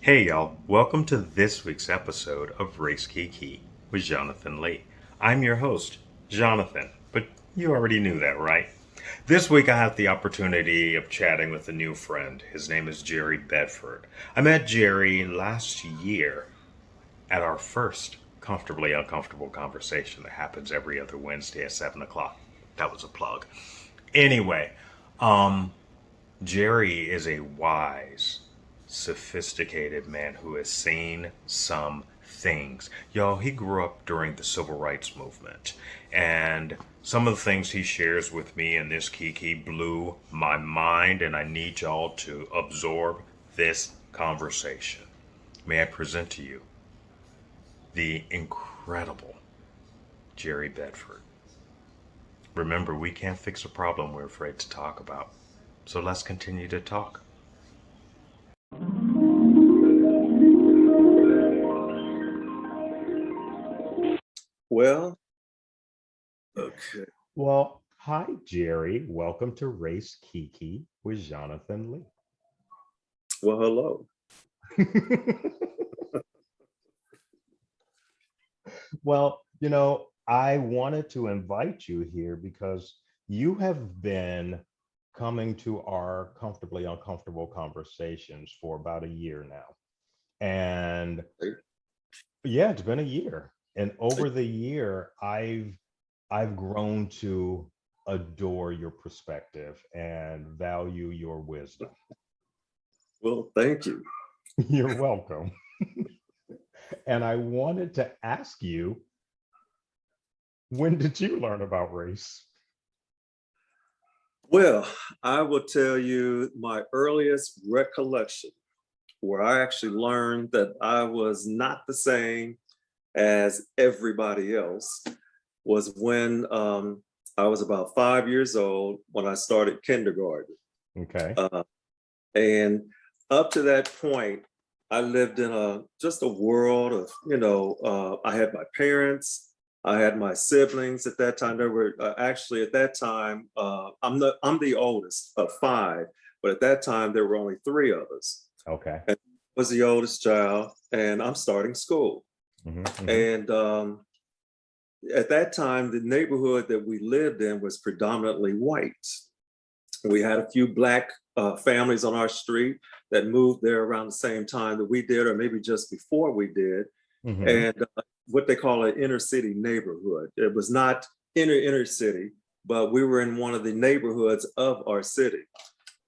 Hey y'all, welcome to this week's episode of Race Kiki with Jonathan Lee. I'm your host, Jonathan, but you already knew that, right? This week I have the opportunity of chatting with a new friend. His name is Jerry Bedford. I met Jerry last year at our first Comfortably Uncomfortable conversation that happens every other Wednesday at 7 o'clock. That was a plug. Anyway, Jerry is a wise, sophisticated man who has seen some things. Y'all, he grew up during the civil rights movement. And some of the things he shares with me in this Kiki blew my mind, and I need y'all to absorb this conversation. May I present to you the incredible Jerry Bedford. Remember, we can't fix a problem we're afraid to talk about. So let's continue to talk. Well, okay. Well, hi, Jerry. Welcome to Race Kiki with Jonathan Lee. Well, hello. Well, I wanted to invite you here because you have been coming to our Comfortably Uncomfortable conversations for about a year now. And yeah, it's been a year. And over the year, I've grown to adore your perspective and value your wisdom. Well, thank you. You're welcome. And I wanted to ask you, when did you learn about race? Well, I will tell you my earliest recollection where I actually learned that I was not the same as everybody else was when I was about 5 years old when I started kindergarten. Okay. Uh, and up to that point, I lived in just a world of, I had my parents, I had my siblings at that time. There were actually at that time, I'm the oldest of five, but at that time there were only three of us. Okay. And I was the oldest child, and I'm starting school. And at that time, the neighborhood that we lived in was predominantly white. We had a few Black families on our street that moved there around the same time that we did, or maybe just before we did. And what they call an inner city neighborhood. It was not inner city, but we were in one of the neighborhoods of our city.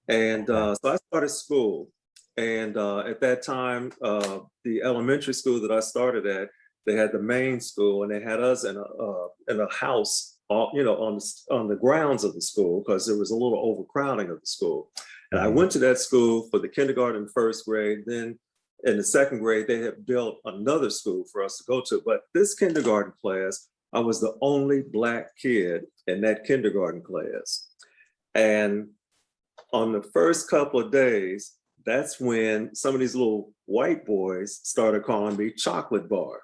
And so I started school. And at that time, the elementary school that I started at, they had the main school, and they had us in a house, on the grounds of the school, because there was a little overcrowding of the school. And I went to that school for the kindergarten and first grade. Then in the second grade, they had built another school for us to go to. But this kindergarten class, I was the only Black kid in that kindergarten class. And on the first couple of days, that's when some of these little white boys started calling me chocolate bar.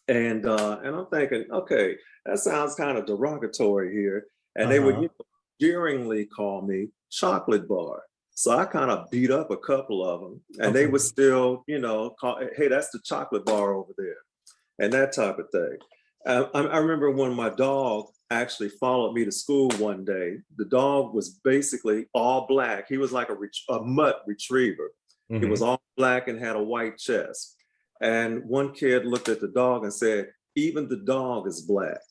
And I'm thinking, okay, that sounds kind of derogatory here. And they would jeeringly call me chocolate bar. So I kind of beat up a couple of them, and they would still, call, hey, that's the chocolate bar over there, and that type of thing. I remember when my dog actually followed me to school one day. The dog was basically all Black. He was like a mutt retriever. He was all Black and had a white chest. And one kid looked at the dog and said, even the dog is Black.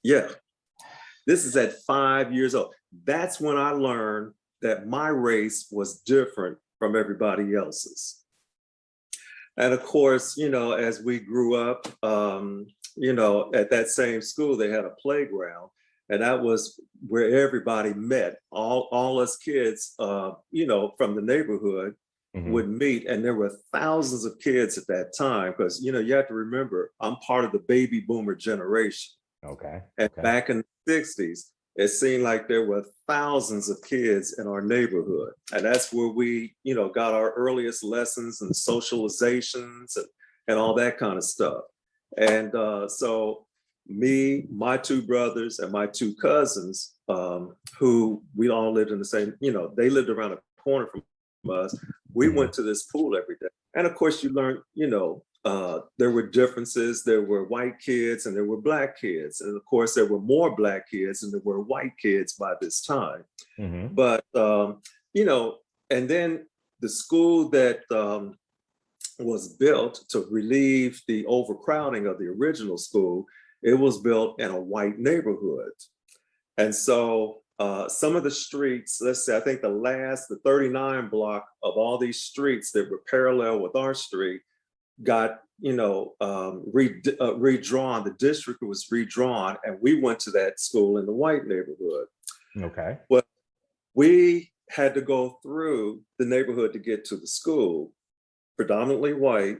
Yeah, this is at 5 years old. That's when I learned that my race was different from everybody else's. And of course, as we grew up, at that same school, they had a playground, and that was where everybody met. All us kids, from the neighborhood would meet, and there were thousands of kids at that time, because, you have to remember, I'm part of the baby boomer generation. Okay. And back in the 60s, it seemed like there were thousands of kids in our neighborhood. And that's where we, got our earliest lessons and socializations and all that kind of stuff. And so me, my two brothers, and my two cousins, who we all lived in the same, they lived around the corner from us, we went to this pool every day. And of course, you learned, there were differences. There were white kids and there were black kids. And of course, there were more black kids than there were white kids by this time. But, and then the school that was built to relieve the overcrowding of the original school, it was built in a white neighborhood. And so some of the streets, let's say, I think the 39 block of all these streets that were parallel with our street got, redrawn. The district was redrawn, and we went to that school in the white neighborhood. Okay. Well, we had to go through the neighborhood to get to the school, predominantly white.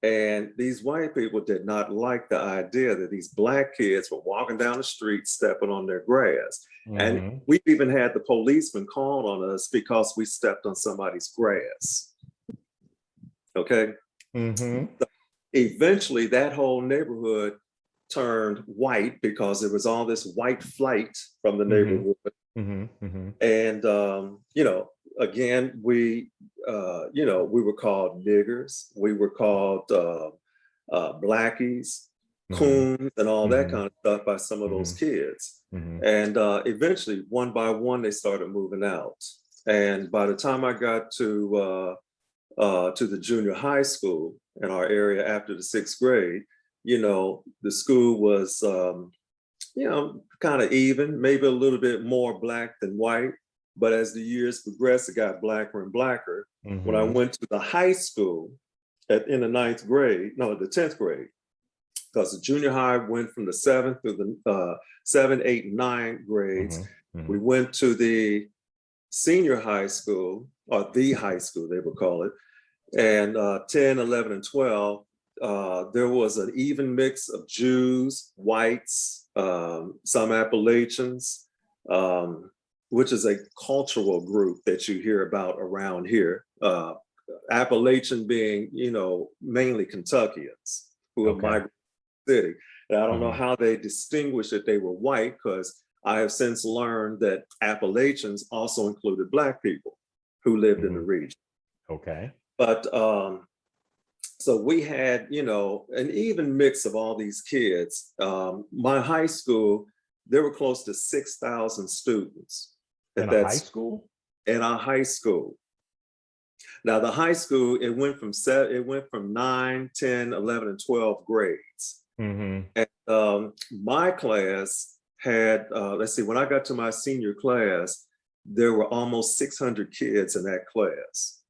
And these white people did not like the idea that these black kids were walking down the street, stepping on their grass. And we even had the policeman called on us because we stepped on somebody's grass. Okay. So eventually that whole neighborhood turned white because there was all this white flight from the neighborhood. And, again, we were called niggers, we were called blackies, coons, and all that kind of stuff by some of those kids. And eventually, one by one, they started moving out. And by the time I got to the junior high school in our area after the 6th grade, the school was, kind of even, maybe a little bit more black than white. But as the years progressed, it got blacker and blacker. When I went to the high school in the 10th grade, because the junior high went from the 7th through the 7, 8, and 9 grades. We went to the senior high school, or the high school, they would call it. And 10, 11, and 12, there was an even mix of Jews, whites, some Appalachians, which is a cultural group that you hear about around here. Appalachian being, mainly Kentuckians who have migrated to the city. And I don't know how they distinguished that they were white, because I have since learned that Appalachians also included Black people who lived in the region. Okay. But so we had, an even mix of all these kids. My high school, there were close to 6,000 students. In a high school? In our high school. Now the high school, it went from 9, 10, 11, and 12 grades. And my class had, when I got to my senior class, there were almost 600 kids in that class.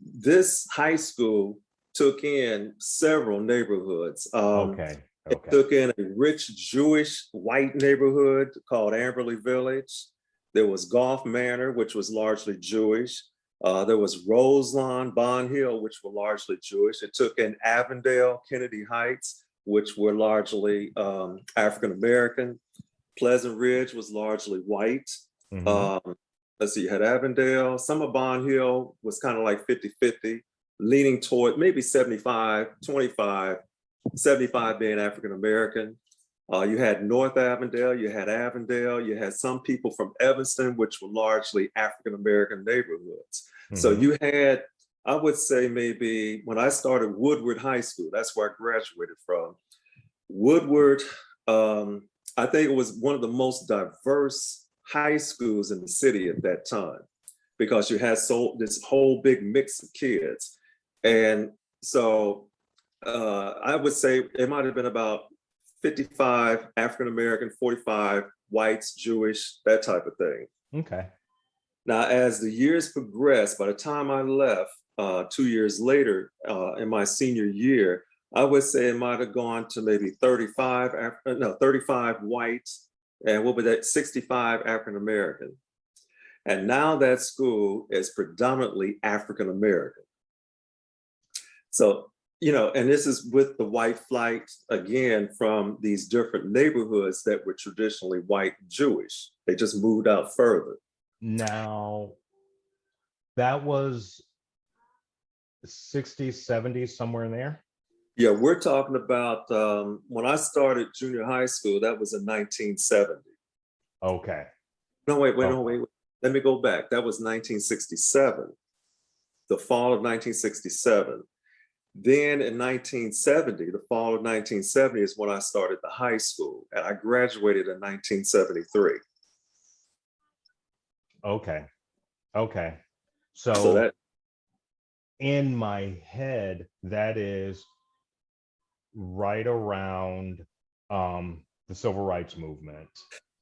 This high school took in several neighborhoods. It took in a rich Jewish white neighborhood called Amberley Village. There was Golf Manor, which was largely Jewish. There was Roselawn, Bond Hill, which were largely Jewish. It took in Avondale, Kennedy Heights, which were largely African American. Pleasant Ridge was largely white. You had Avondale. Some of Bond Hill was kind of like 50-50, leaning toward maybe 75-25. 75 being African American. You had North Avondale, you had some people from Evanston, which were largely African American neighborhoods. So you had, I would say maybe when I started Woodward High School, that's where I graduated from. Woodward, I think it was one of the most diverse high schools in the city at that time, because you had this whole big mix of kids. And so I would say it might have been about 55 African American, 45 whites, Jewish, that type of thing. Okay. Now, as the years progressed, by the time I left 2 years later in my senior year, I would say it might have gone to maybe 35 whites, and what was that, 65 African American. And now that school is predominantly African American. So, and this is with the white flight, again, from these different neighborhoods that were traditionally white and Jewish. They just moved out further. Now, that was 60s, 70s, somewhere in there? Yeah, we're talking about when I started junior high school, that was in 1970. Okay. No, wait. let me go back. That was 1967, the fall of 1967. Then in 1970, the fall of 1970 is when I started the high school, and I graduated in 1973. Okay. Okay. So So that, in my head, that is right around the civil rights movement,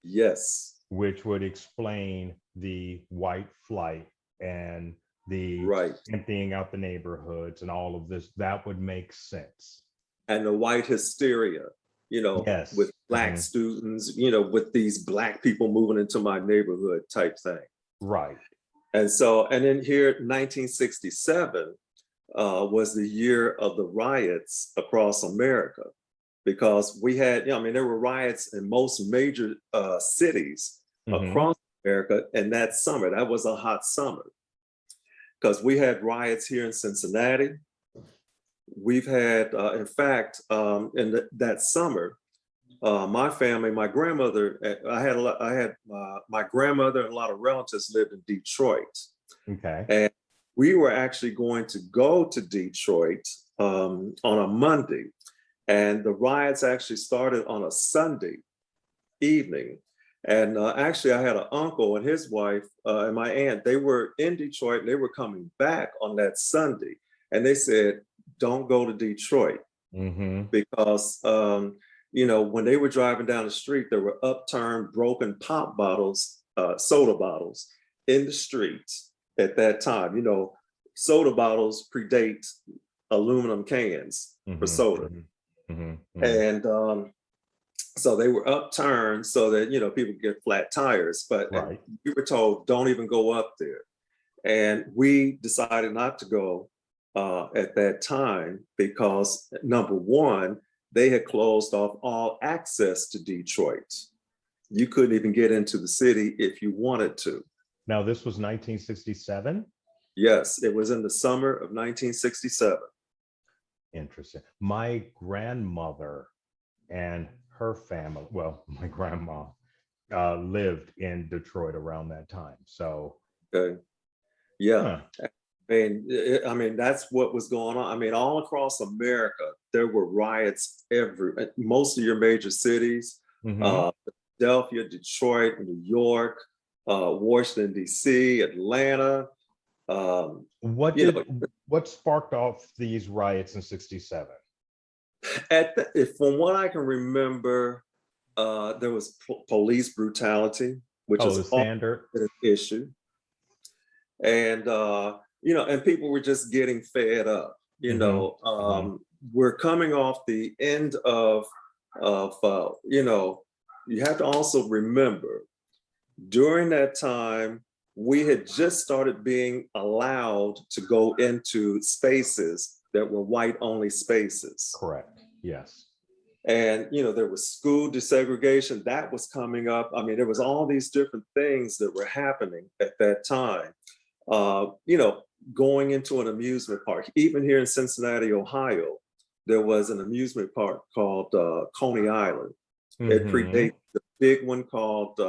yes, which would explain the white flight and the right. emptying out the neighborhoods and all of this. That would make sense. And the white hysteria, Yes. with Black students, with these Black people moving into my neighborhood type thing. Right. And so, and then here, 1967 was the year of the riots across America, because we had, there were riots in most major cities across America in that summer. That was a hot summer, because we had riots here in Cincinnati. We've had, in fact, that summer, my family, my grandmother, my grandmother and a lot of relatives lived in Detroit. Okay. And we were actually going to go to Detroit on a Monday. And the riots actually started on a Sunday evening. And actually, I had an uncle and his wife and my aunt. They were in Detroit and they were coming back on that Sunday. And they said, don't go to Detroit, because, when they were driving down the street, there were upturned, broken pop bottles, soda bottles in the streets at that time. Soda bottles predate aluminum cans for soda. And so they were upturned so that, people could get flat tires. But we were told, don't even go up there. And we decided not to go at that time because, number one, they had closed off all access to Detroit. You couldn't even get into the city if you wanted to. Now, this was 1967? Yes, it was in the summer of 1967. Interesting. My grandmother and her family, well, my grandma lived in Detroit around that time. So, okay. Yeah. I mean, that's what was going on. I mean, all across America, there were riots most of your major cities, Philadelphia, Detroit, New York, Washington, D.C., Atlanta. What sparked off these riots in 67? From what I can remember, there was police brutality, which is the standard an issue. And, and people were just getting fed up, we're coming off the end of you have to also remember, during that time, we had just started being allowed to go into spaces that were white-only spaces. Correct, yes. And, there was school desegregation that was coming up. I mean, there was all these different things that were happening at that time. Going into an amusement park, even here in Cincinnati, Ohio, there was an amusement park called Coney Island. It predates the big one called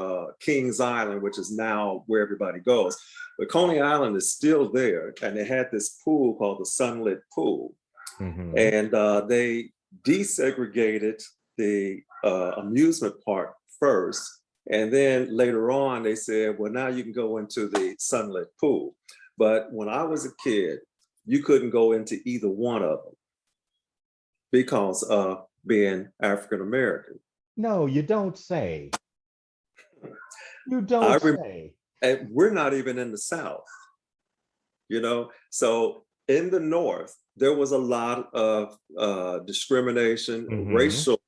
Kings Island, which is now where everybody goes. But Coney Island is still there, and they had this pool called the Sunlit Pool. And they desegregated the amusement park first, and then later on they said, well, now you can go into the Sunlit Pool. But when I was a kid, you couldn't go into either one of them because of being African American. No, you don't say. You don't say. And we're not even in the South, So in the North, there was a lot of discrimination, racial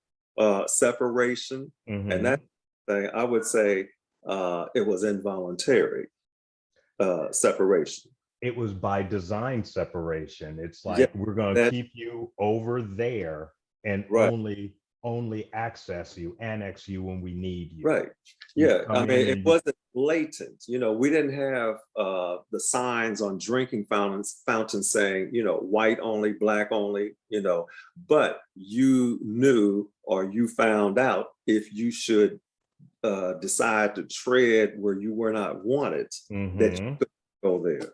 separation, and that thing, I would say it was involuntary separation. It was by design separation. It's like, we're going to keep you over there and only annex you when we need you. Right. Yeah. I mean, it wasn't blatant. We didn't have the signs on drinking fountains saying, white only, black only, but you knew or you found out if you should decide to tread where you were not wanted, that you could go there.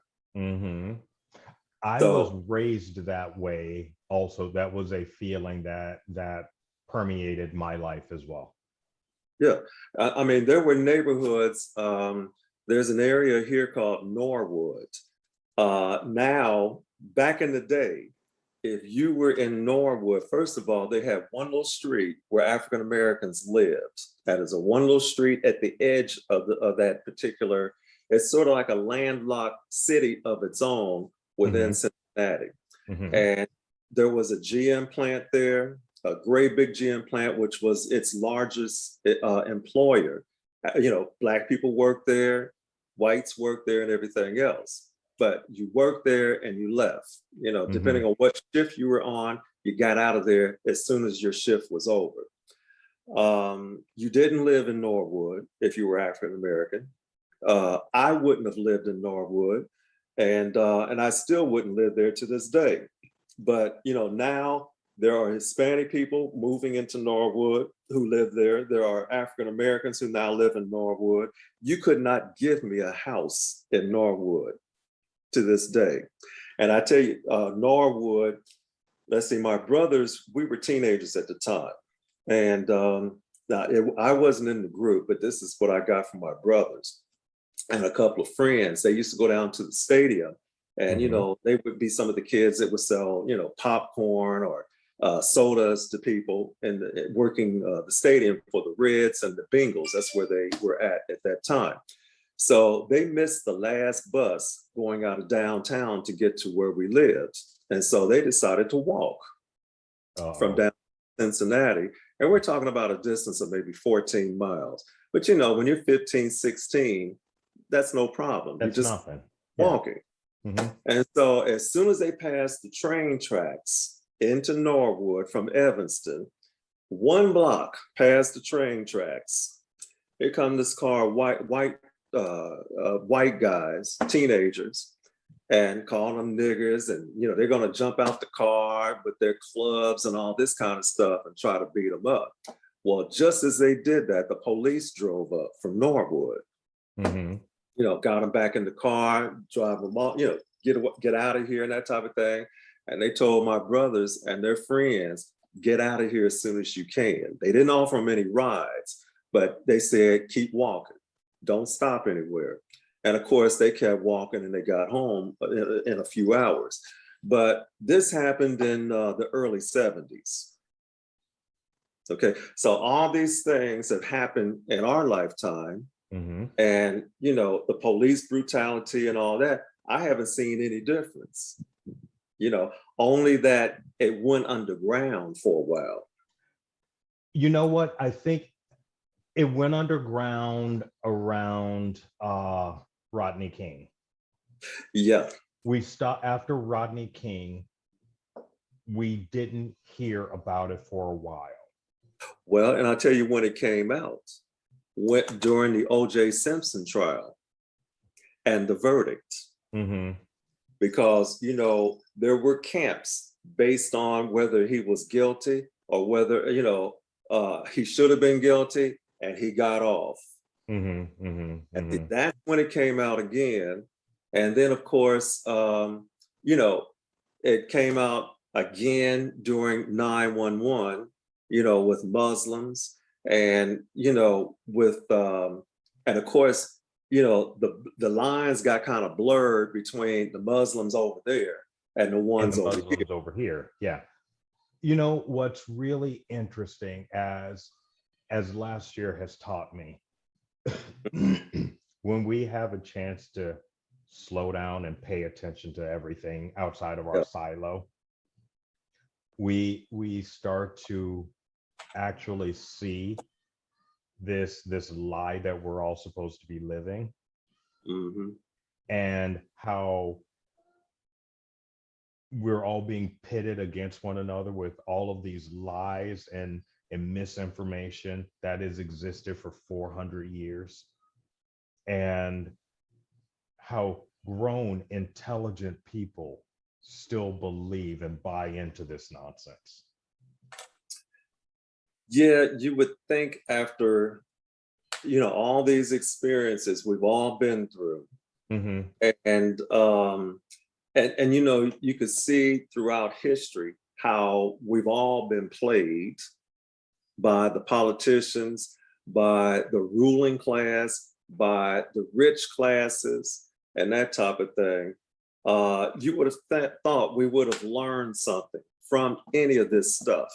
I was So raised that way also. That was a feeling that permeated my life as well. yeah, I mean, there were neighborhoods. There's an area here called Norwood. Now, back in the day, if you were in Norwood, first of all, they have one little street where African Americans lived. That is a one little street at the edge of that particular. It's sort of like a landlocked city of its own within Cincinnati. And there was a GM plant there, a great big GM plant, which was its largest employer. You know, Black people worked there, whites worked there, and everything else. But you worked there and you left. You know, depending on what shift you were on, you got out of there as soon as your shift was over. You didn't live in Norwood if you were African American. I wouldn't have lived in Norwood, and I still wouldn't live there to this day. But you know, now there are Hispanic people moving into Norwood who live there. There are African Americans who now live in Norwood. You could not give me a house in Norwood to this day. And I tell you, Norwood, let's see, my brothers, we were teenagers at the time. And I wasn't in the group, but this is what I got from my brothers and a couple of friends. They used to go down to the stadium and, you know, they would be some of the kids that would sell, you know, popcorn or sodas to people and working the stadium for the Reds and the Bengals. That's where they were at that time. So they missed the last bus going out of downtown to get to where we lived. And so they decided to walk from down Cincinnati. And we're talking about a distance of maybe 14 miles. But you know, when you're 15, 16, that's no problem. That's you're just nothing. walking. And so as soon as they passed the train tracks into Norwood from Evanston, 1 block past the train tracks, here come this car, white guys, teenagers, and calling them niggers, and you know they're going to jump out the car with their clubs and all this kind of stuff and try to beat them up. Well, just as they did that, the police drove up from Norwood. You know, got them back in the car, drive them all, you know, get out of here and that type of thing. And they told my brothers and their friends, get out of here as soon as you can. They didn't offer them any rides, but they said, keep walking. Don't stop anywhere. And of course, they kept walking and they got home in a few hours. But this happened in the early 70s. Okay, so all these things have happened in our lifetime. And, you know, the police brutality and all that, I haven't seen any difference. You know, only that it went underground for a while. You know what? I think it went underground around Rodney King. Yeah. We stopped after Rodney King. We didn't hear about it for a while. Well, and I'll tell you when it came out. Went during the O.J. Simpson trial and the verdict. Because, you know, there were camps based on whether he was guilty or whether, you know, he should have been guilty and he got off. And that's when it came out again. And then, of course, you know, it came out again during 9/11, you know, with Muslims. And, you know, with, and of course, you know, the lines got kind of blurred between the Muslims over there and the ones over here. Yeah. You know, what's really interesting as last year has taught me, when we have a chance to slow down and pay attention to everything outside of our silo, we start to actually see this lie that we're all supposed to be living, and how we're all being pitted against one another with all of these lies and misinformation that has existed for 400 years, and how grown, intelligent people still believe and buy into this nonsense. Yeah, you would think after all these experiences we've all been through. Mm-hmm. And you could see throughout history how we've all been played by the politicians, by the ruling class, by the rich classes, and that type of thing. You would have thought we would have learned something from any of this stuff.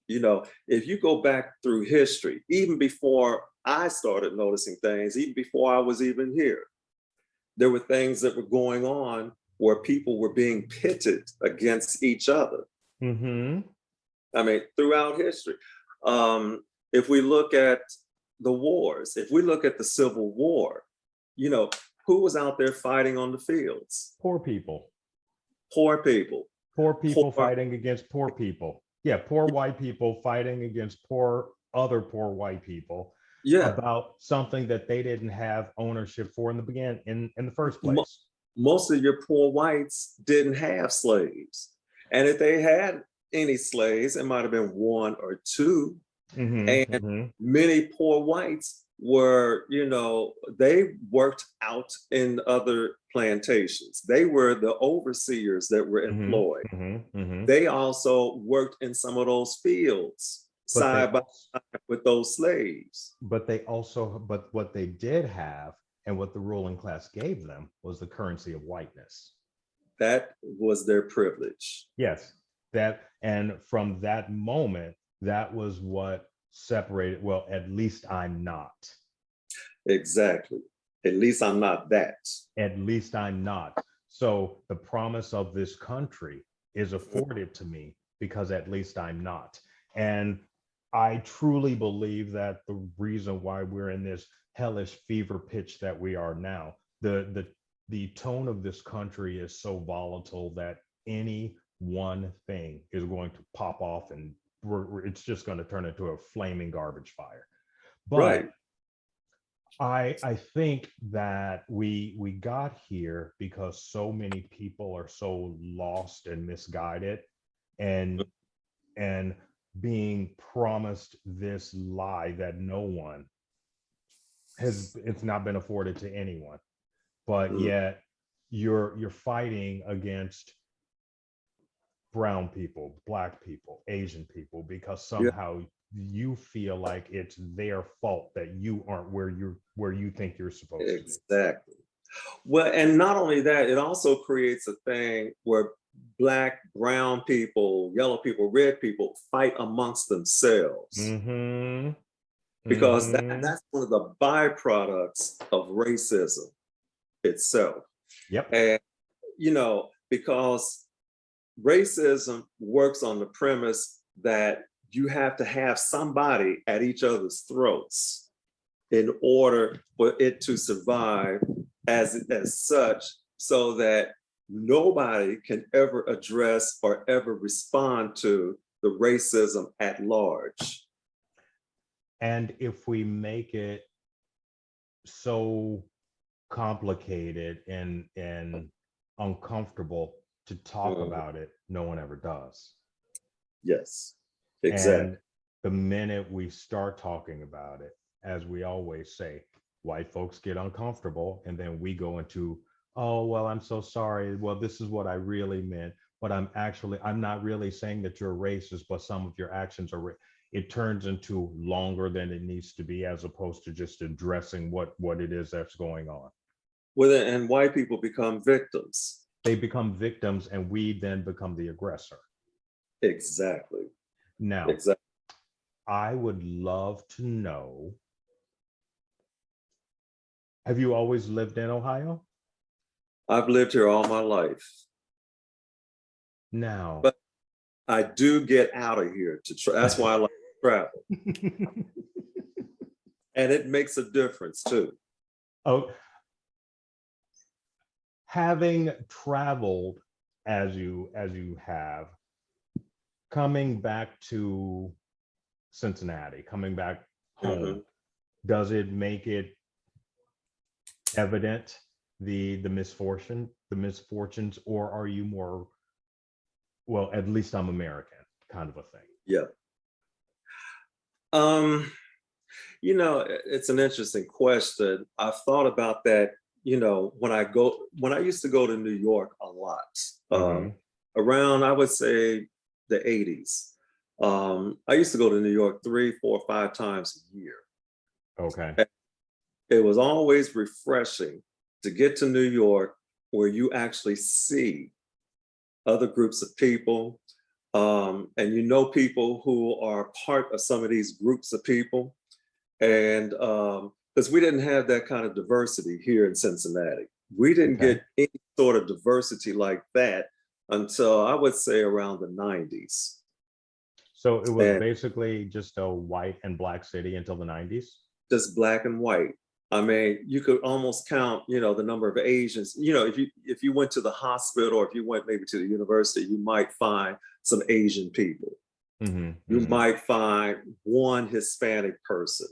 If you go back through history, even before I started noticing things, even before I was even here, there were things that were going on where people were being pitted against each other. Mm-hmm. I mean, throughout history. If we look at the wars, if we look at the Civil War, who was out there fighting on the fields? Poor people. Poor people. Poor people fighting against poor people. Yeah, poor white people fighting against other poor white people. Yeah. About something that they didn't have ownership for in the first place. Most of your poor whites didn't have slaves. And if they had any slaves, it might have been one or two. Mm-hmm, and mm-hmm. Many poor whites were, they worked out in other plantations. They were the overseers that were employed. Mm-hmm, mm-hmm. They also worked in some of those fields side by side with those slaves. But what they did have, and what the ruling class gave them, was the currency of whiteness. That was their privilege. Yes, and from that moment, that was what separated. Well, at least I'm not. Exactly. At least I'm not that. At least I'm not. So the promise of this country is afforded to me because at least I'm not. And I truly believe that the reason why we're in this hellish fever pitch that we are now, the tone of this country is so volatile that any one thing is going to pop off, and it's just going to turn into a flaming garbage fire. But right. I think that we got here because so many people are so lost and misguided, and being promised this lie that it's not been afforded to anyone, but yet you're fighting against brown people, Black people, Asian people, because somehow you feel like it's their fault that you aren't where you think you're supposed to be. Exactly. Well, and not only that, it also creates a thing where Black, brown people, yellow people, red people fight amongst themselves. Mm-hmm. Because that's one of the byproducts of racism itself. Yep. And, because racism works on the premise that you have to have somebody at each other's throats in order for it to survive as such, so that nobody can ever address or ever respond to the racism at large. And if we make it so complicated and uncomfortable to talk about it, no one ever does. Yes, exactly. And the minute we start talking about it, as we always say, white folks get uncomfortable, and then we go into, oh, well, I'm so sorry. Well, this is what I really meant. But I'm not really saying that you're racist, but some of your actions are it turns into longer than it needs to be, as opposed to just addressing what it is that's going on. Well, and white people become victims. They become victims, and we then become the aggressor. Exactly. Now, I would love to know, have you always lived in Ohio? I've lived here all my life. Now, but I do get out of here that's why I like to travel. And it makes a difference too. Oh, having traveled as you have, coming back to Cincinnati, coming back home, does it make it evident the misfortunes, or are you more, well, at least I'm American kind of a thing? Yeah. It's an interesting question. I've thought about that, when I used to go to New York a lot, Mm-hmm. around, I would say, the 80s. I used to go to New York 3, 4, 5 times a year. Okay. And it was always refreshing to get to New York where you actually see other groups of people, and people who are part of some of these groups of people. And because we didn't have that kind of diversity here in Cincinnati, we didn't Okay. get any sort of diversity like that until I would say around the 90s. So it was And basically just a white and black city until the 90s? just black and white. I mean, you could almost count, the number of Asians. If you went to the hospital or if you went maybe to the university, you might find some Asian people. Mm-hmm. You Mm-hmm. might find one Hispanic person.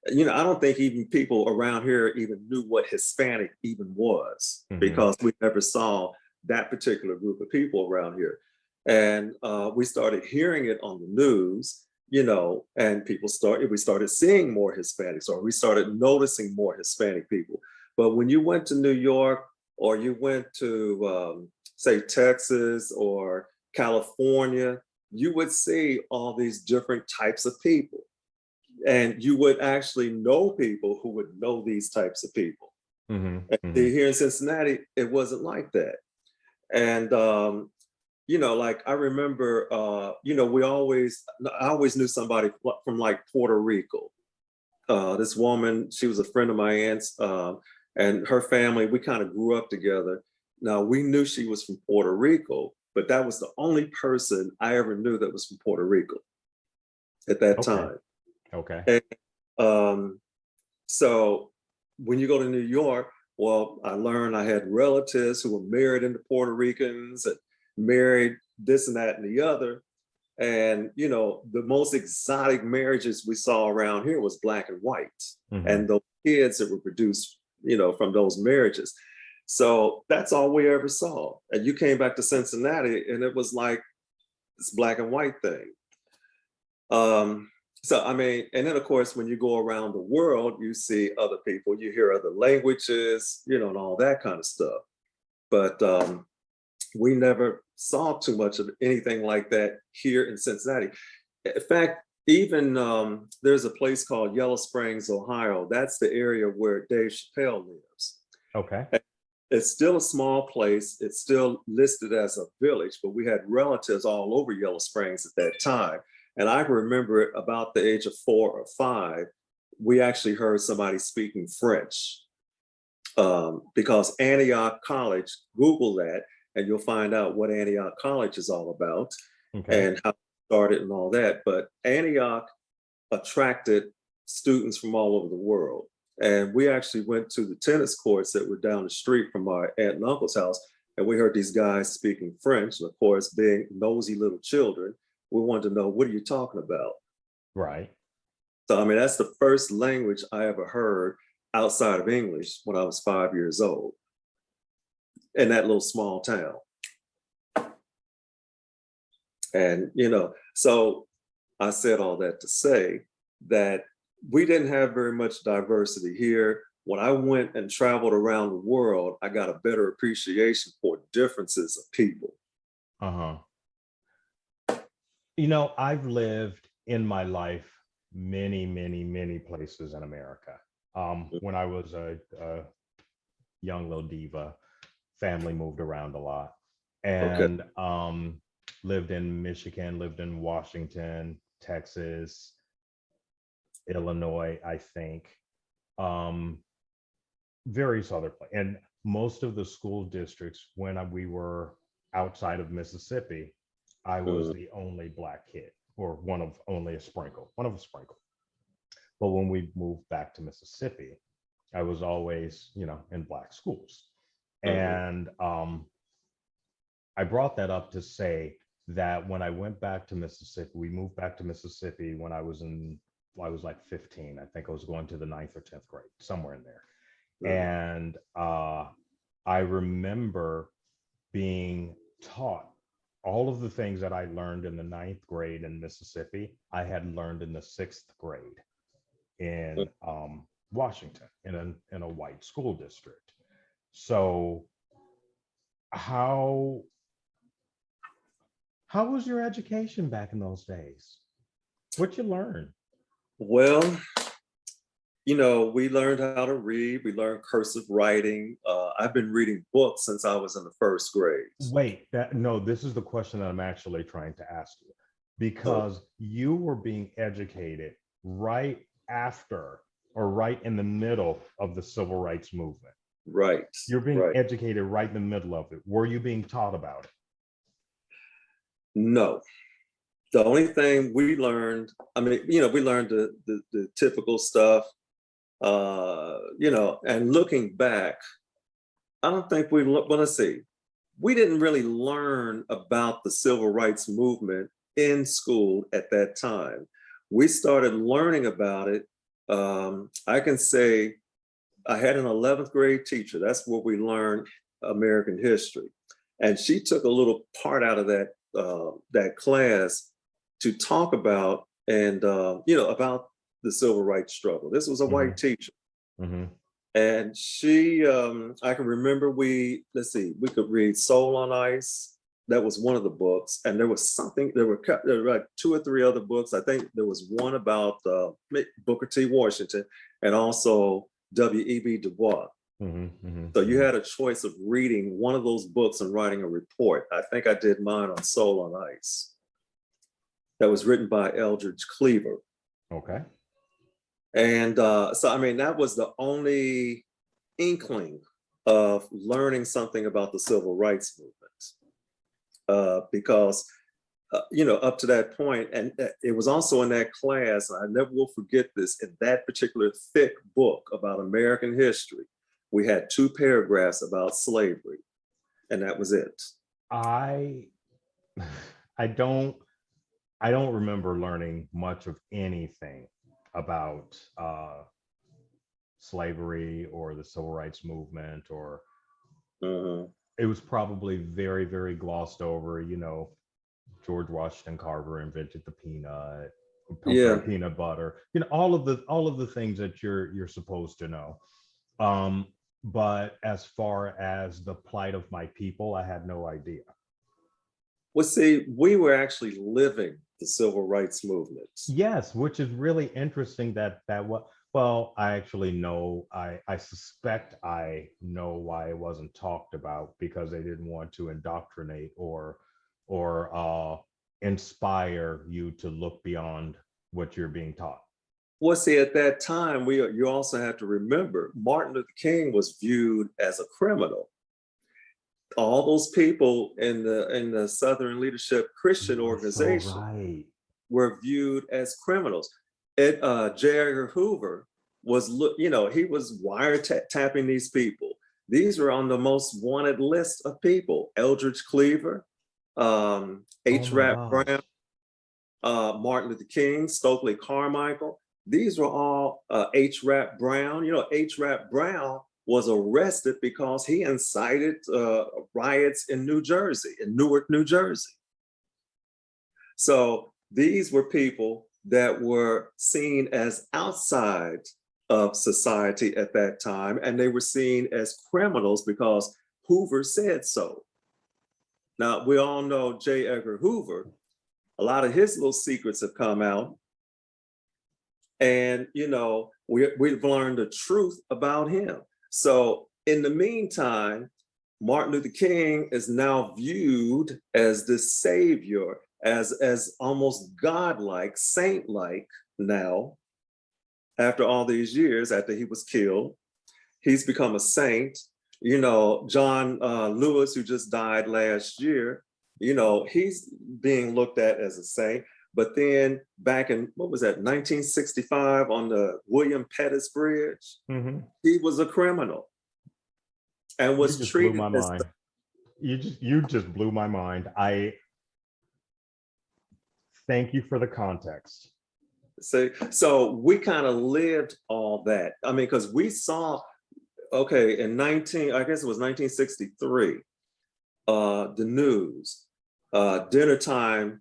I don't think even people around here even knew what Hispanic even was, Mm-hmm. because we never saw that particular group of people around here. And we started hearing it on the news, and we started seeing more Hispanics, or we started noticing more Hispanic people. But when you went to New York, or you went to, say, Texas or California, you would see all these different types of people. And you would actually know people who would know these types of people. Mm-hmm. And Mm-hmm. here in Cincinnati, it wasn't like that. And like I remember, I always knew somebody from like Puerto Rico. This woman, she was a friend of my aunt's, and her family, we kind of grew up together. Now, we knew she was from Puerto Rico, but that was the only person I ever knew that was from Puerto Rico at that Okay. time. Okay. And so when you go to New York, well, I learned I had relatives who were married into Puerto Ricans and married this and that and the other. And, the most exotic marriages we saw around here was black and white. Mm-hmm. And the kids that were produced, from those marriages. So that's all we ever saw. And you came back to Cincinnati and it was like this black and white thing. So, I mean, and then of course, when you go around the world, you see other people, you hear other languages, and all that kind of stuff. But we never saw too much of anything like that here in Cincinnati. In fact, even there's a place called Yellow Springs, Ohio. That's the area where Dave Chappelle lives. Okay. It's still a small place. It's still listed as a village, but we had relatives all over Yellow Springs at that time. And I remember about the age of 4 or 5, we actually heard somebody speaking French, because Antioch College, Google that, and you'll find out what Antioch College is all about. Okay. And how it started and all that. But Antioch attracted students from all over the world. And we actually went to the tennis courts that were down the street from our aunt and uncle's house. And we heard these guys speaking French. And of course, being nosy little children, we wanted to know, what are you talking about? Right. So, I mean, that's the first language I ever heard outside of English when I was 5 years old in that little small town. And, so I said all that to say that we didn't have very much diversity here. When I went and traveled around the world, I got a better appreciation for differences of people. Uh-huh. I've lived in my life many, many, many places in America. When I was a young little diva, family moved around a lot, Okay. and lived in Michigan, lived in Washington, Texas, Illinois, I think, various other places. And most of the school districts, when we were outside of Mississippi, I was the only black kid, or one of a sprinkle. But when we moved back to Mississippi, I was always, in black schools. And I brought that up to say that when I went back to Mississippi, we moved back to Mississippi when I was like 15. I think I was going to the 9th or 10th grade, somewhere in there. And I remember being taught all of the things that I learned in the 9th grade in Mississippi, I had learned in the 6th grade in Washington in a white school district. So how was your education back in those days? What you learn? Well, we learned how to read. We learned cursive writing. I've been reading books since I was in the first grade. Wait, no, this is the question that I'm actually trying to ask you, because you were being educated right after or right in the middle of the civil rights movement. Right. You're being right. educated right in the middle of it. Were you being taught about it? No. The only thing we learned, we learned the typical stuff, and looking back, I don't think let's see, we didn't really learn about the civil rights movement in school at that time. We started learning about it. I can say I had an 11th grade teacher. That's where we learned American history. And she took a little part out of that class to talk about about the civil rights struggle. This was a white teacher. Mm-hmm. And she, I can remember we could read Soul on Ice. That was one of the books. And there was there were like 2 or 3 other books. I think there was one about Booker T. Washington and also W.E.B. Du Bois. Mm-hmm, mm-hmm, So you had a choice of reading one of those books and writing a report. I think I did mine on Soul on Ice. That was written by Eldridge Cleaver. Okay. And that was the only inkling of learning something about the civil rights movement. Because, up to that point, and it was also in that class, I never will forget this, in that particular thick book about American history, we had 2 paragraphs about slavery, and that was it. I don't remember learning much of anything about slavery or the civil rights movement, or it was probably very, very glossed over. George Washington Carver invented the peanut, peanut butter, all of the things that you're supposed to know. But as far as the plight of my people, I had no idea. Well, see, we were actually living the civil rights movement. Yes, which is really interesting I actually know, I suspect I know why it wasn't talked about, because they didn't want to indoctrinate or inspire you to look beyond what you're being taught. Well, see, at that time, you also have to remember Martin Luther King was viewed as a criminal. All those people in the Southern Leadership Christian organization were viewed as criminals. J. Edgar Hoover was, he was wiretapping these people. These were on the most wanted list of people: Eldridge Cleaver, H. Rap Brown, Martin Luther King, Stokely Carmichael. These were all H. Rap Brown. H. Rap Brown was arrested because he incited riots in Newark, New Jersey. So these were people that were seen as outside of society at that time, and they were seen as criminals because Hoover said so. Now, we all know J. Edgar Hoover. A lot of his little secrets have come out. And, we've learned the truth about him. So in the meantime, Martin Luther King is now viewed as the savior, as almost godlike, saint-like now. After all these years, after he was killed, he's become a saint. John Lewis, who just died last year, he's being looked at as a saint. But then back in, 1965 on the William Pettus Bridge, he was a criminal and was treated. Blew my mind. You just blew my mind. I thank you for the context. So we kind of lived all that. Because we saw, in 1963, the news, dinner time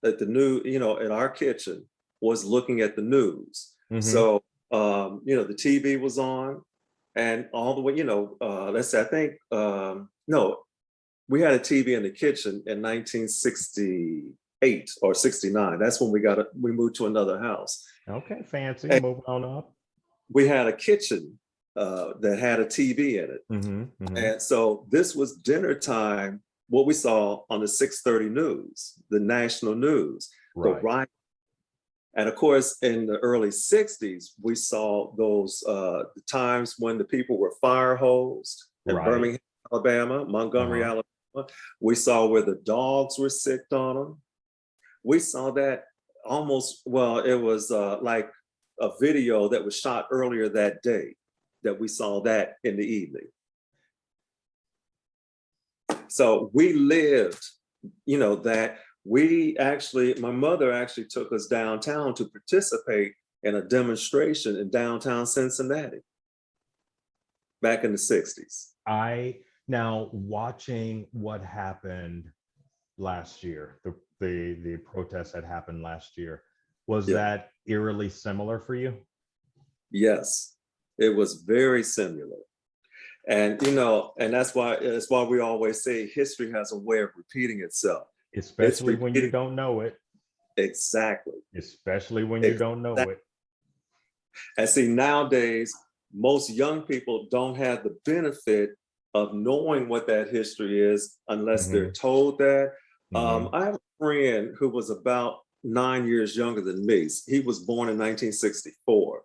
at the in our kitchen was looking at the news. So the TV was on, and all the way, let's say, I think, no, we had a TV in the kitchen in 1968 or 69. That's when we moved to another house. Okay, fancy. And Moving on up. we had a kitchen that had a TV in it. And so this was dinner time, what we saw on the 6:30 news, the national news, the riot. And of course, in the early 60s, we saw those times when the people were fire hosed in Birmingham, Alabama, Montgomery, Alabama. We saw where the dogs were sicked on them. We saw that almost, well, it was like a video that was shot earlier that day that we saw that in the evening. So we lived, that my mother actually took us downtown to participate in a demonstration in downtown Cincinnati back in the 60s. Now watching what happened last year, the protests that happened last year, was that eerily similar for you? Yes, it was very similar. And, and that's why we always say history has a way of repeating itself. Especially when you don't know it. Exactly. Especially when you don't know it. And see, nowadays, most young people don't have the benefit of knowing what that history is unless they're told that. I have a friend who was about 9 years younger than me. He was born in 1964.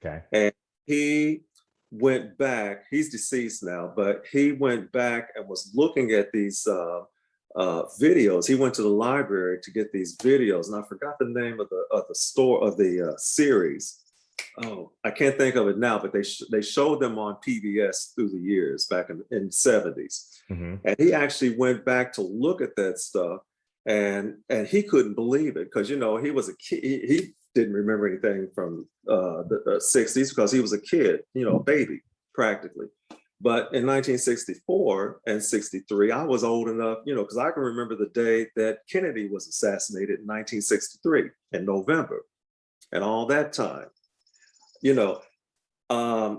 Okay. And he went back, he's deceased now, but he went back and was looking at these videos. He went to the library to get these videos, and I forgot the name of the series. Oh, I can't think of it now, but they showed them on PBS through the years back in the 70s. And he actually went back to look at that stuff, and he couldn't believe it because, he was a kid. He didn't remember anything from the 60s because he was a kid, a baby practically. But in 1964 and 63, I was old enough, because I can remember the day that Kennedy was assassinated in 1963 in November and all that time.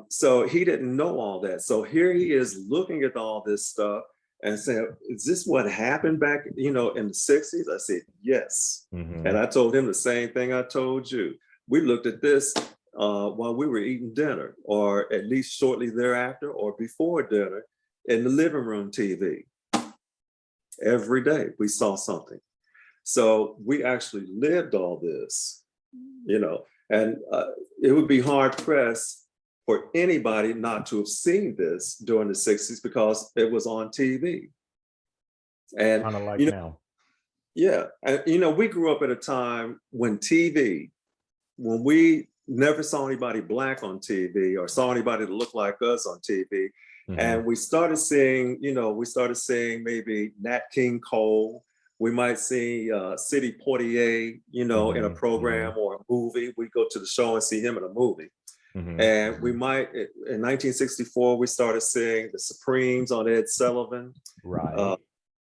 So he didn't know all that. So here he is looking at all this stuff and saying, is this what happened back, in the 60s? I said, yes. And I told him the same thing I told you. We looked at this while we were eating dinner, or at least shortly thereafter or before dinner in the living room TV. Every day we saw something. So we actually lived all this, and it would be hard pressed for anybody not to have seen this during the 60s because it was on TV. And kind of like now. Yeah. And, we grew up at a time when we never saw anybody Black on TV or saw anybody that looked like us on TV. And we started seeing, maybe Nat King Cole. We might see Sidney Poitier, in a program or a movie. We go to the show and see him in a movie. And we might, in 1964, we started seeing the Supremes on Ed Sullivan.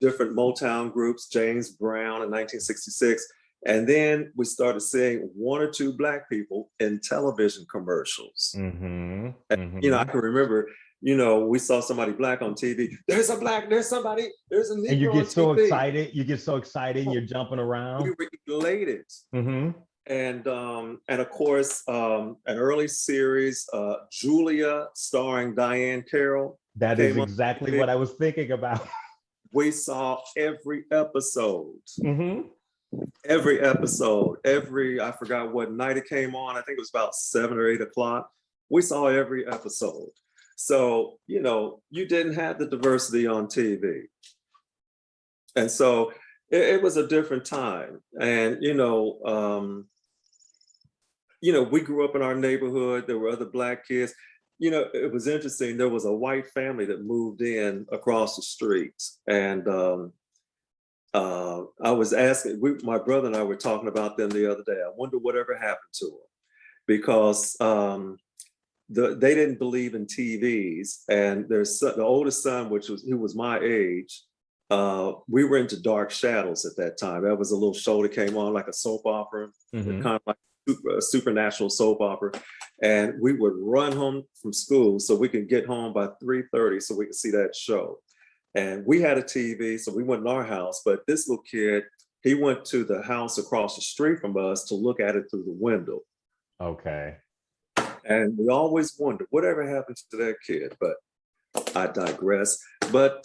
Different Motown groups, James Brown in 1966. And then we started seeing one or two Black people in television commercials. And, I can remember, we saw somebody Black on TV. There's a Negro and you get so TV. excited. You get so excited. You're jumping around. We were elated. And of course, an early series, Julia, starring Diane Carroll. That is exactly what I was thinking about. We saw every episode. Every episode. I forgot what night it came on. I think it was about 7 or 8 o'clock. We saw every episode. So, you didn't have the diversity on TV. And so it was a different time. And, we grew up in our neighborhood. There were other Black kids. It was interesting. There was a white family that moved in across the street. And I was asking, my brother and I were talking about them the other day. I wonder whatever happened to them. Because they didn't believe in TVs. And the oldest son, who was my age, we were into Dark Shadows at that time. That was a little show that came on like a soap opera, kind of like supernatural soap opera. And we would run home from school so we could get home by 3:30 so we could see that show. And we had a TV, so we went in our house, but this little kid, he went to the house across the street from us to look at it through the window. Okay. And we always wondered whatever happened to that kid, but I digress. But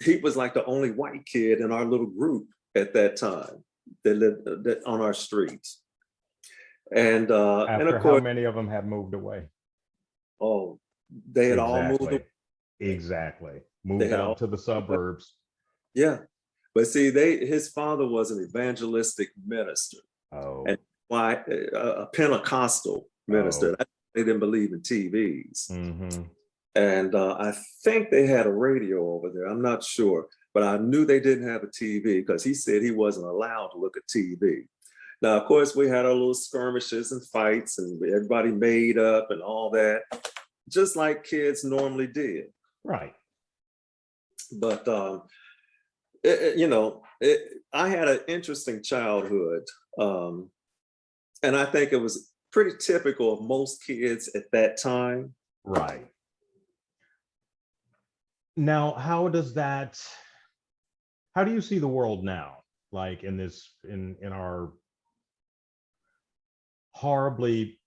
he was like the only white kid in our little group at that time that lived on our streets. And After of course, how many of them have moved away? oh, they had all moved away. Exactly. They Moved had out all to the suburbs. Yeah. But see, his father was an evangelistic minister. Oh. And why a Pentecostal minister. Oh. They didn't believe in TVs. Mm-hmm. And I think they had a radio over there. I'm not sure, but I knew they didn't have a TV because he said he wasn't allowed to look at TV. Now, of course, we had our little skirmishes and fights, and everybody made up and all that, just like kids normally did. Right. But I had an interesting childhood, and I think it was pretty typical of most kids at that time. Right. Now, how do you see the world now? Like in our horribly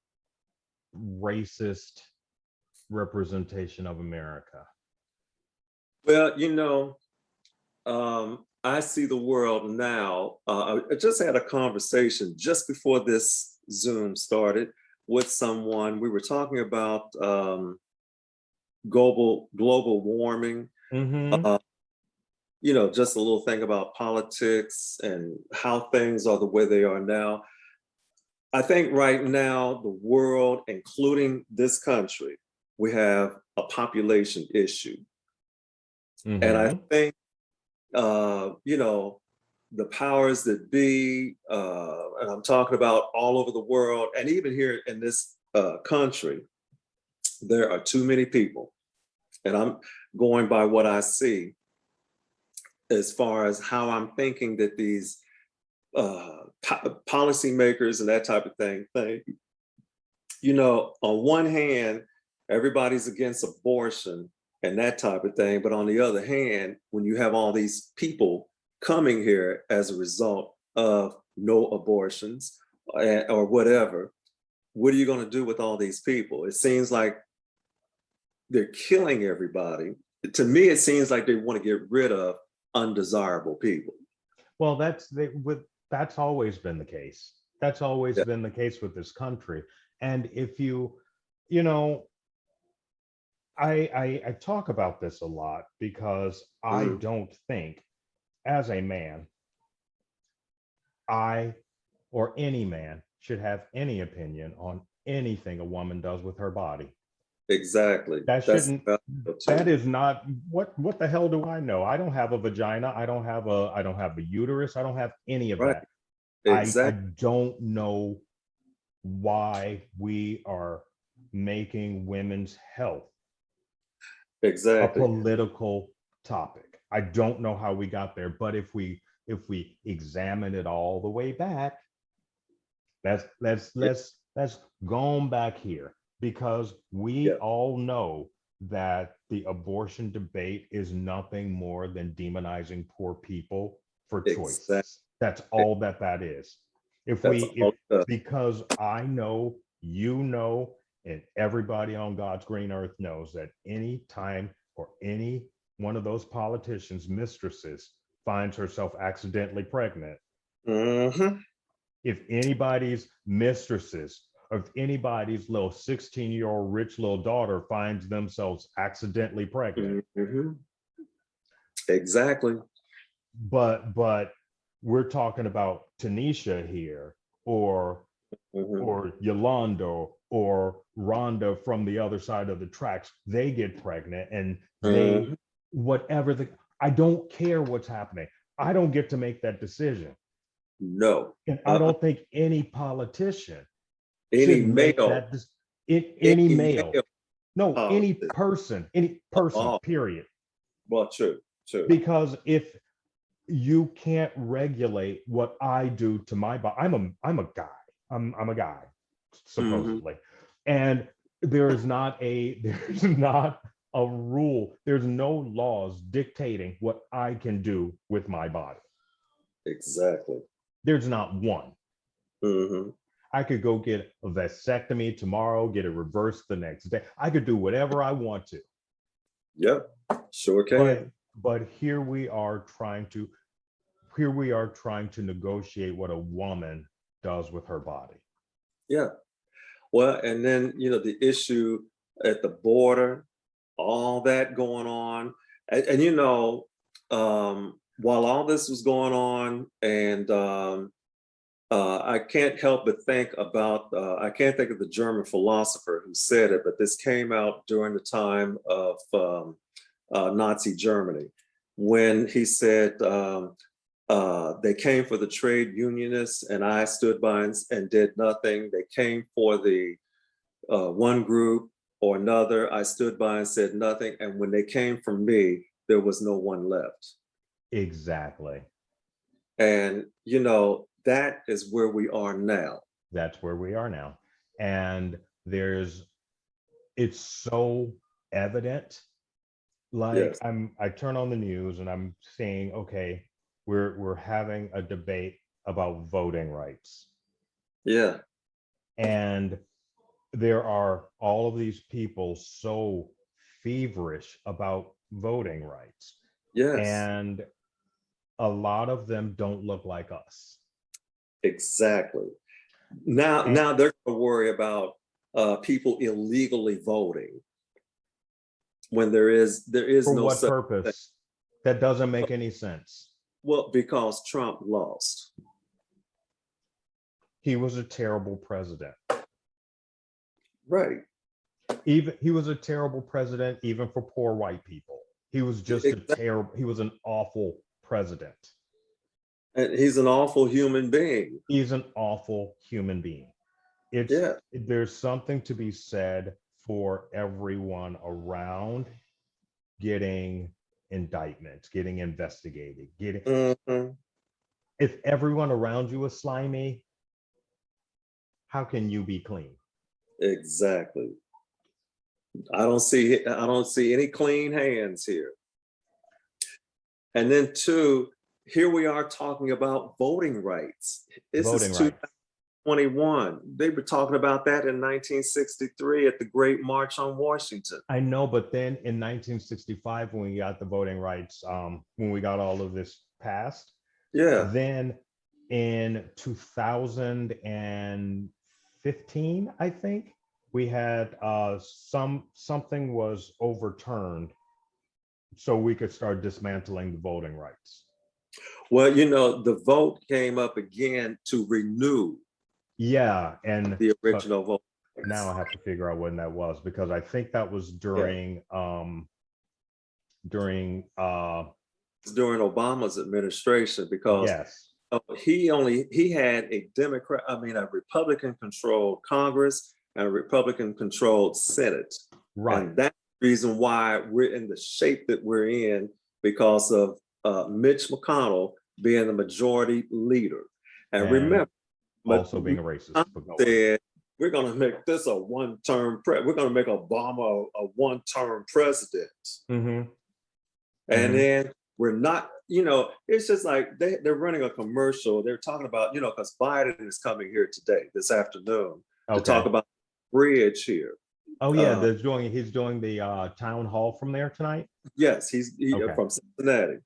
racist representation of America? Well, I see the world now. I just had a conversation just before this Zoom started with someone. We were talking about global warming. Mm-hmm. Just a little thing about politics and how things are the way they are now. I think right now, the world, including this country, we have a population issue. Mm-hmm. And I think, the powers that be, and I'm talking about all over the world, and even here in this country, there are too many people. And I'm going by what I see as far as how I'm thinking that these policymakers and that type of thing think. On one hand, everybody's against abortion and that type of thing. But on the other hand, when you have all these people coming here as a result of no abortions or whatever, what are you going to do with all these people? It seems like they're killing everybody. To me, it seems like they want to get rid of undesirable people. Well, that's always been the case. That's always been the case with this country. And if I talk about this a lot because I don't think, as a man, I or any man should have any opinion on anything a woman does with her body. Exactly. That is not what the hell do I know? I don't have a vagina. I don't have a uterus. I don't have any of that. Exactly. I don't know why we are making women's health a political topic. I don't know how we got there, but if we examine it all the way back, let's go back here, because we all know that the abortion debate is nothing more than demonizing poor people for choices. That's all that is. Because I know, and everybody on God's green earth knows that any time or any one of those politicians' mistresses finds herself accidentally pregnant, if anybody's mistresses, or if anybody's little 16-year-old rich little daughter finds themselves accidentally pregnant, exactly. But we're talking about Tanisha here, or Yolanda, or Rhonda from the other side of the tracks. They get pregnant, and I don't care what's happening. I don't get to make that decision. No. And I don't think any politician, any male, any person, period. Well, true. Because if you can't regulate what I do to my body, I'm a guy. I'm a guy, Mm-hmm. supposedly. And there's not a rule. There's no laws dictating what I can do with my body. Exactly. There's not one. Mm-hmm. I could go get a vasectomy tomorrow, get it reversed the next day. I could do whatever I want to. Yep, sure can. But here we are trying to negotiate what a woman does with her body. Yeah. Well, and then, the issue at the border, all that going on. And while all this was going on, and I can't help but think about, I can't think of the German philosopher who said it, but this came out during the time of Nazi Germany, when he said, they came for the trade unionists and I stood by and did nothing. They came for the one group or another. I stood by and said nothing. And when they came for me, there was no one left. Exactly. And, that is where we are now. That's where we are now. And it's so evident. Like, Yes. I turn on the news and I'm seeing, okay, we're having a debate about voting rights. Yeah. And there are all of these people so feverish about voting rights. Yes. And a lot of them don't look like us. Exactly. Now they're going to worry about people illegally voting when there is For no what such purpose? thing. That doesn't make any sense. Well, because Trump lost. He was a terrible president. Right. He was a terrible president even for poor white people. He was just he was an awful president. And he's an awful human being. He's an awful human being. There's something to be said for everyone around getting indictments, getting investigated, If everyone around you is slimy, how can you be clean? Exactly. I don't see any clean hands here. And then two, here we are talking about voting rights. This is 2021. They were talking about that in 1963 at the Great March on Washington. I know, but then in 1965, when we got the voting rights, when we got all of this passed, then in 2015, I think, we had something was overturned so we could start dismantling the voting rights. Well, the vote came up again to renew. Yeah, and the original vote. Now I have to figure out when that was, because I think that was during Obama's administration, because he had a Republican controlled Congress and a Republican controlled Senate. Right. And that's the reason why we're in the shape that we're in, because of Mitch McConnell being the majority leader. And remember, also being a racist. Said, we're going to make this a one-term we're going to make Obama a one-term president. Mm-hmm. And then we're not, it's just like they're running a commercial. They're talking about, because Biden is coming here today, this afternoon, to talk about the bridge here. Oh yeah, he's doing the town hall from there tonight. Yes, he's from Cincinnati.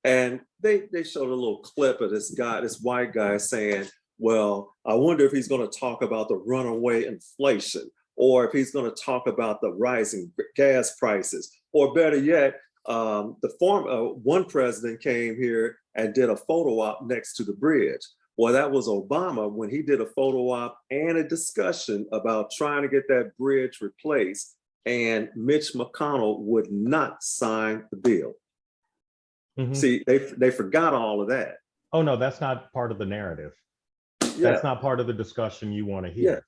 And they showed a little clip of this white guy saying, well, I wonder if he's going to talk about the runaway inflation, or if he's going to talk about the rising gas prices, or better yet, one president came here and did a photo op next to the bridge. Well, that was Obama, when he did a photo op and a discussion about trying to get that bridge replaced, and Mitch McConnell would not sign the bill. Mm-hmm. See, they forgot all of that. Oh no, that's not part of the narrative. That's not part of the discussion you want to hear. Yeah.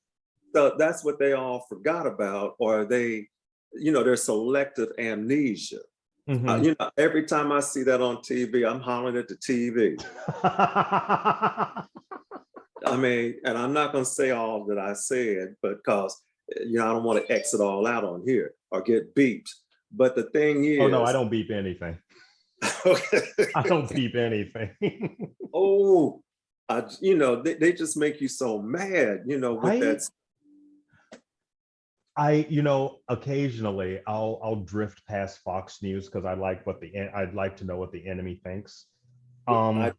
So that's what they all forgot about, or their selective amnesia. Mm-hmm. Every time I see that on TV, I'm hollering at the TV. I mean, and I'm not going to say all that I said, but because, you know, I don't want to exit all out on here or get beeped. But the thing Oh no, I is, don't beep anything. okay. I don't beep anything. Oh, you know, they just make you so mad, you know, with Right? that. You know, occasionally I'll drift past Fox News because I'd like to know what the enemy thinks. I,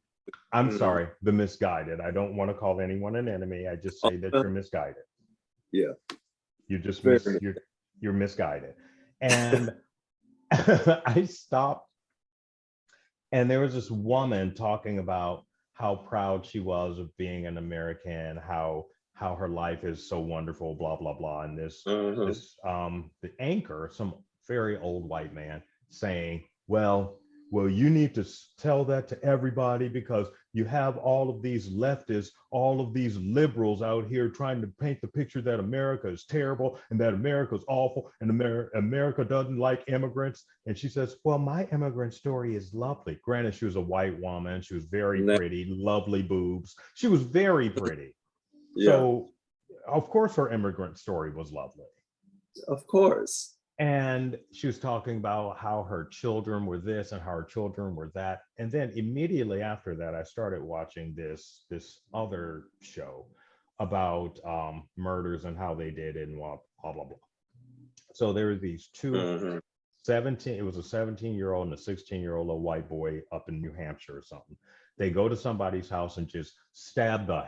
I'm mm, sorry, the misguided. I don't want to call anyone an enemy. I just say that you're misguided. yeah, You just very. you're misguided. And I stopped, and there was this woman talking about how proud she was of being an American, how her life is so wonderful, blah blah blah. And Uh-huh. the anchor, some very old white man, saying, well, you need to tell that to everybody because you have all of these leftists, all of these liberals out here trying to paint the picture that America is terrible and that America is awful and America doesn't like immigrants. And she says, well, my immigrant story is lovely. Granted, she was a white woman. She was very pretty, lovely boobs. She was very pretty. Yeah, So, of course, her immigrant story was lovely. of course. And she was talking about how her children were this and how her children were that. And then immediately after that, I started watching this other show about murders and how they did it and blah, blah, blah, blah. So there were these two Uh-huh. 17, it was a 17-year-old and a 16-year-old little white boy up in New Hampshire or something. They go to somebody's house and just stab the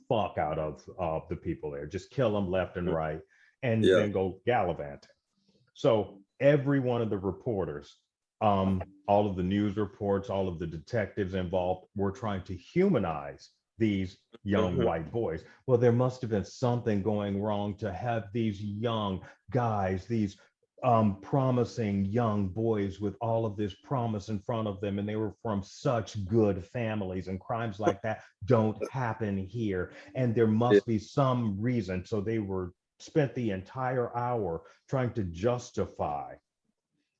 fuck out of the people there, just kill them left and right, and Yeah. then go gallivanting. So every one of the reporters, all of the news reports, all of the detectives involved were trying to humanize these young Uh-huh. white boys. Well, there must have been something going wrong to have these young guys, these promising young boys with all of this promise in front of them, and they were from such good families, and crimes like that don't happen here. And there Yeah. must be some reason. So they were spent the entire hour trying to justify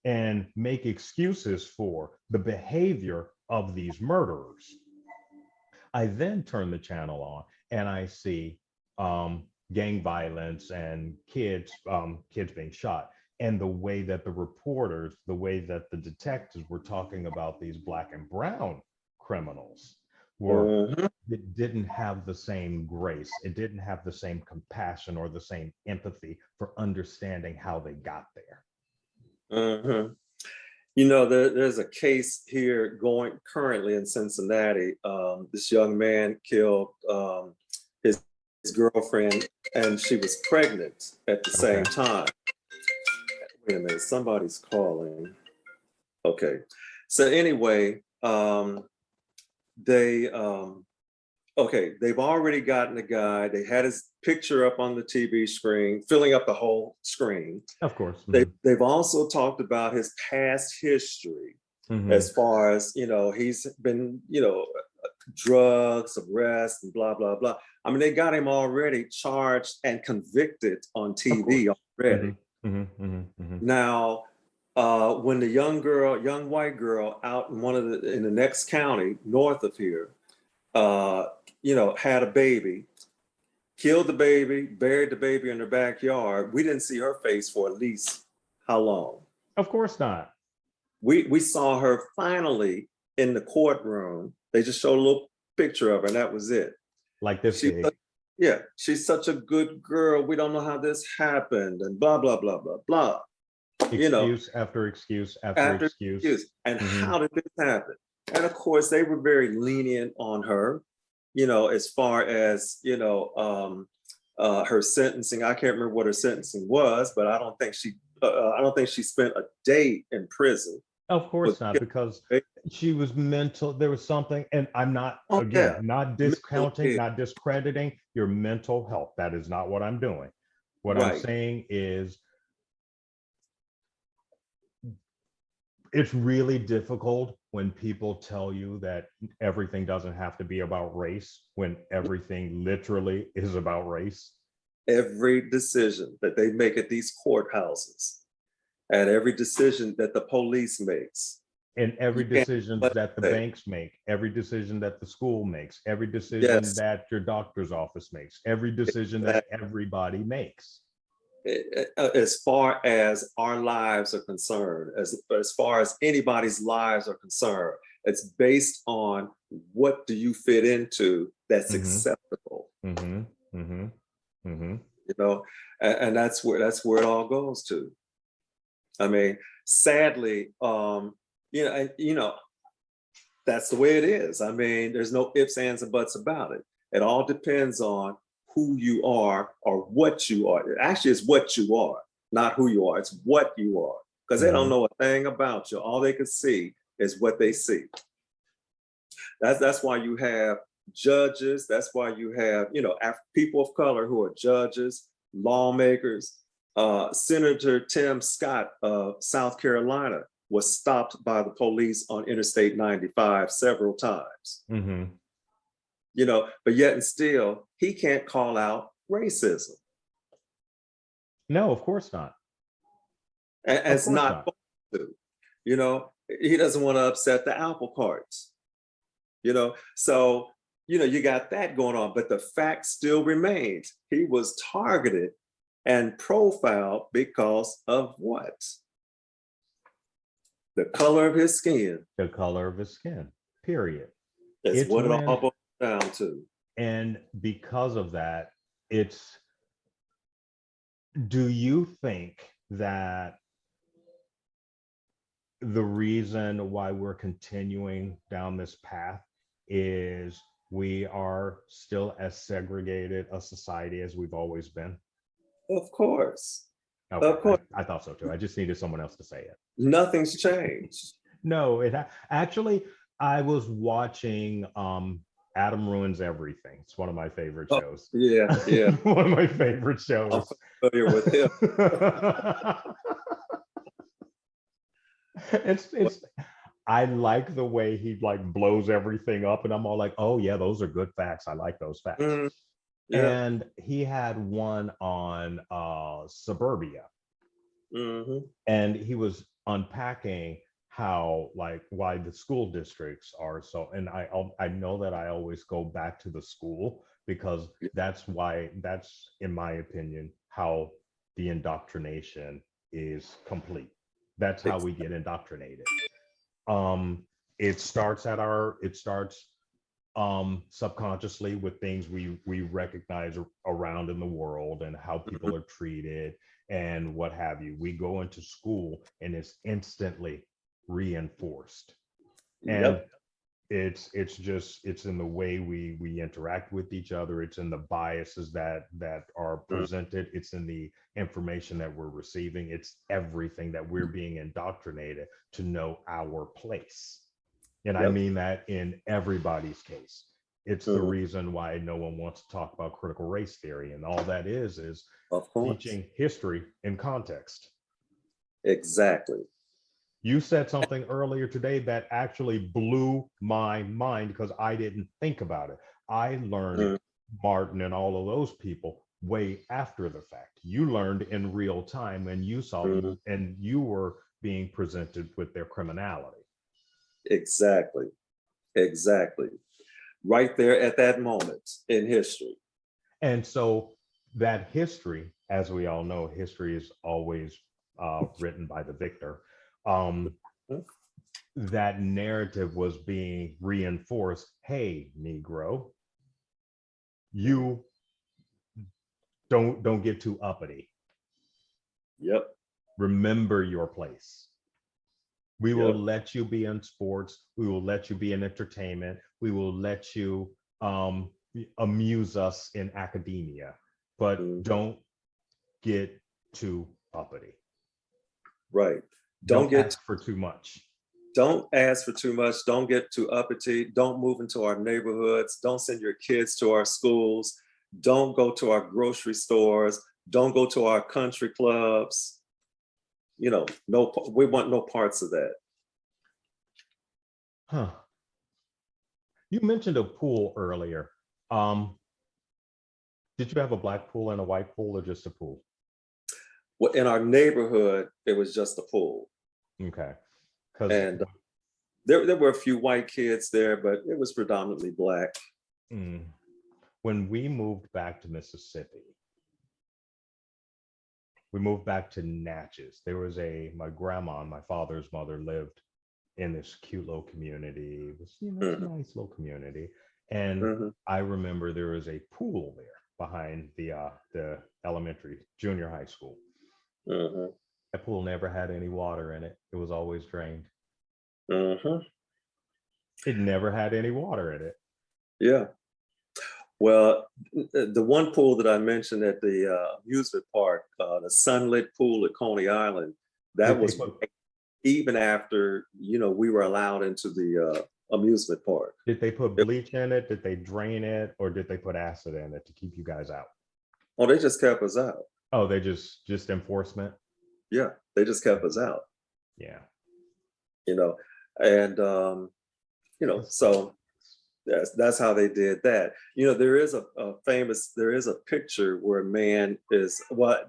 and make excuses for the behavior of these murderers. I then turn the channel on and I see gang violence and kids being shot. And the way that the reporters, the way that the detectives were talking about these black and brown criminals were, Uh-huh. it didn't have the same grace. It didn't have the same compassion or the same empathy for understanding how they got there. Uh-huh. You know, there's a case here going currently in Cincinnati. This young man killed his girlfriend, and she was pregnant at the same time. Wait a minute, somebody's calling. Okay. So anyway, they okay, they've already gotten the guy. They had his picture up on the TV screen, filling up the whole screen. Of course. They've also talked about his past history, as far as, you know, he's been, you know, drugs, arrests, and blah, blah, blah. I mean, they got him already charged and convicted on TV already. Now, when the young white girl out in in the next county north of here, you know, had a baby, killed the baby, buried the baby in her backyard. We didn't see her face for at least how long? Of course not. We saw her finally in the courtroom. They just showed a little picture of her, and that was it. Like this big. Yeah, she's such a good girl. We don't know how this happened, and blah blah blah blah blah. You know, Excuse after excuse after excuse. And how did this happen? And of course, they were very lenient on her, you know, as far as, you know, her sentencing. I can't remember what her sentencing was, but I don't think she spent a day in prison. Of course not, because she was mental. There was something, and I'm not, again, not discounting, not discrediting your mental health. That is not what I'm doing. What I'm saying is, it's really difficult when people tell you that everything doesn't have to be about race, when everything literally is about race. Every decision that they make at these courthouses, and every decision that the police makes, And every You can't decision but that the say, banks make, every decision that the school makes, every decision yes, that your doctor's office makes, every decision that everybody makes. as far as our lives are concerned, as far as anybody's lives are concerned, it's based on what do you fit into that's acceptable. You know, and that's where it all goes to. I mean, sadly, you know, that's the way it is. I mean, there's no ifs, ands, and buts about it. It all depends on who you are or what you are. Actually, it's what you are, not who you are. It's what you are, because they don't know a thing about you. All they can see is what they see. That's why you have judges. That's why you have, you know, people of color who are judges, lawmakers. Senator Tim Scott of South Carolina was stopped by the police on Interstate 95 several times. You know, but yet and still, he can't call out racism. No, of course not. And it's not going to. You know, he doesn't want to upset the apple carts. You know, so, you know, you got that going on, but the fact still remains. He was targeted and profiled because of what? The color of his skin. The color of his skin, period. It's what it all boils down to. And because of that, do you think that the reason why we're continuing down this path is we are still as segregated a society as we've always been? Of course. Okay, of course. I thought so too. I just needed someone else to say it. Nothing's changed. No, actually, I was watching Adam Ruins Everything. It's one of my favorite shows. Yeah. One of my favorite shows. I'm familiar with him. it's I like the way he like blows everything up, and I'm all like, oh yeah, those are good facts. I like those facts. Yeah. And he had one on suburbia. And he was unpacking how, like, why the school districts are so, and I know that I always go back to the school because that's in my opinion how the indoctrination is complete. That's how we get indoctrinated. It starts subconsciously with things we recognize around in the world and how people are treated and what have you. We go into school and it's instantly reinforced. And it's in the way we interact with each other. It's in the biases that are presented. It's in the information that we're receiving. It's everything that we're being indoctrinated to know our place. And I mean that in everybody's case. It's the reason why no one wants to talk about critical race theory. And all that is teaching history in context. Exactly. You said something earlier today that actually blew my mind because I didn't think about it. I learned Martin and all of those people way after the fact. You learned in real time and you saw them and you were being presented with their criminality. Exactly. Right there at that moment in history. And so that history, as we all know, history is always written by the victor. That narrative was being reinforced. Hey, Negro, you don't get too uppity. Remember your place. We will let you be in sports. We will let you be in entertainment. We will let you amuse us in academia, but don't get too uppity. Right. Don't ask for too much. Don't ask for too much. Don't get too uppity. Don't move into our neighborhoods. Don't send your kids to our schools. Don't go to our grocery stores. Don't go to our country clubs. You know, we want no parts of that. You mentioned a pool earlier. Did you have a black pool and a white pool or just a pool? Well, in our neighborhood, it was just a pool. Okay. There were a few white kids there, but it was predominantly Black. Mm. When we moved back to Mississippi, we moved back to Natchez. There was my grandma and my father's mother lived in this cute little community. It was, it's a nice little community. And I remember there was a pool there behind the elementary, junior high school. That pool never had any water in it. It was always drained. It never had any water in it. Yeah. Well, the one pool that I mentioned at the amusement park, the sunlit pool at Coney Island, that was even after, we were allowed into the amusement park. Did they put bleach in it? Did they drain it? Or did they put acid in it to keep you guys out? Oh, they just kept us out. Oh, they just enforcement? Yeah, they just kept us out. Yeah. And, so that's how they did that. There is a picture where a man is,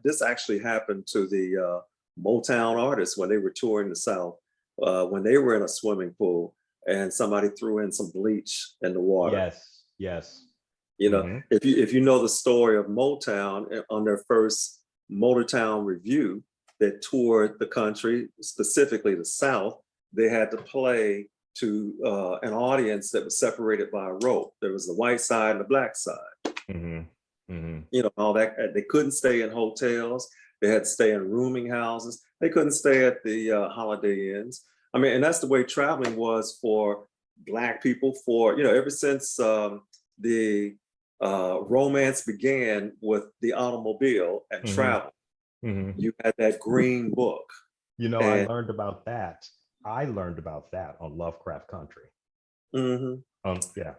this actually happened to the Motown artists when they were touring the South, when they were in a swimming pool and somebody threw in some bleach in the water. Yes. If you know the story of Motown on their first Motortown review that toured the country, specifically the South, they had to play to an audience that was separated by a rope. There was the white side and the Black side. All that. They couldn't stay in hotels. They had to stay in rooming houses. They couldn't stay at the Holiday Inns. And that's the way traveling was for Black people ever since the romance began with the automobile and travel. You had that green book. I learned about that. On Lovecraft Country. Yeah.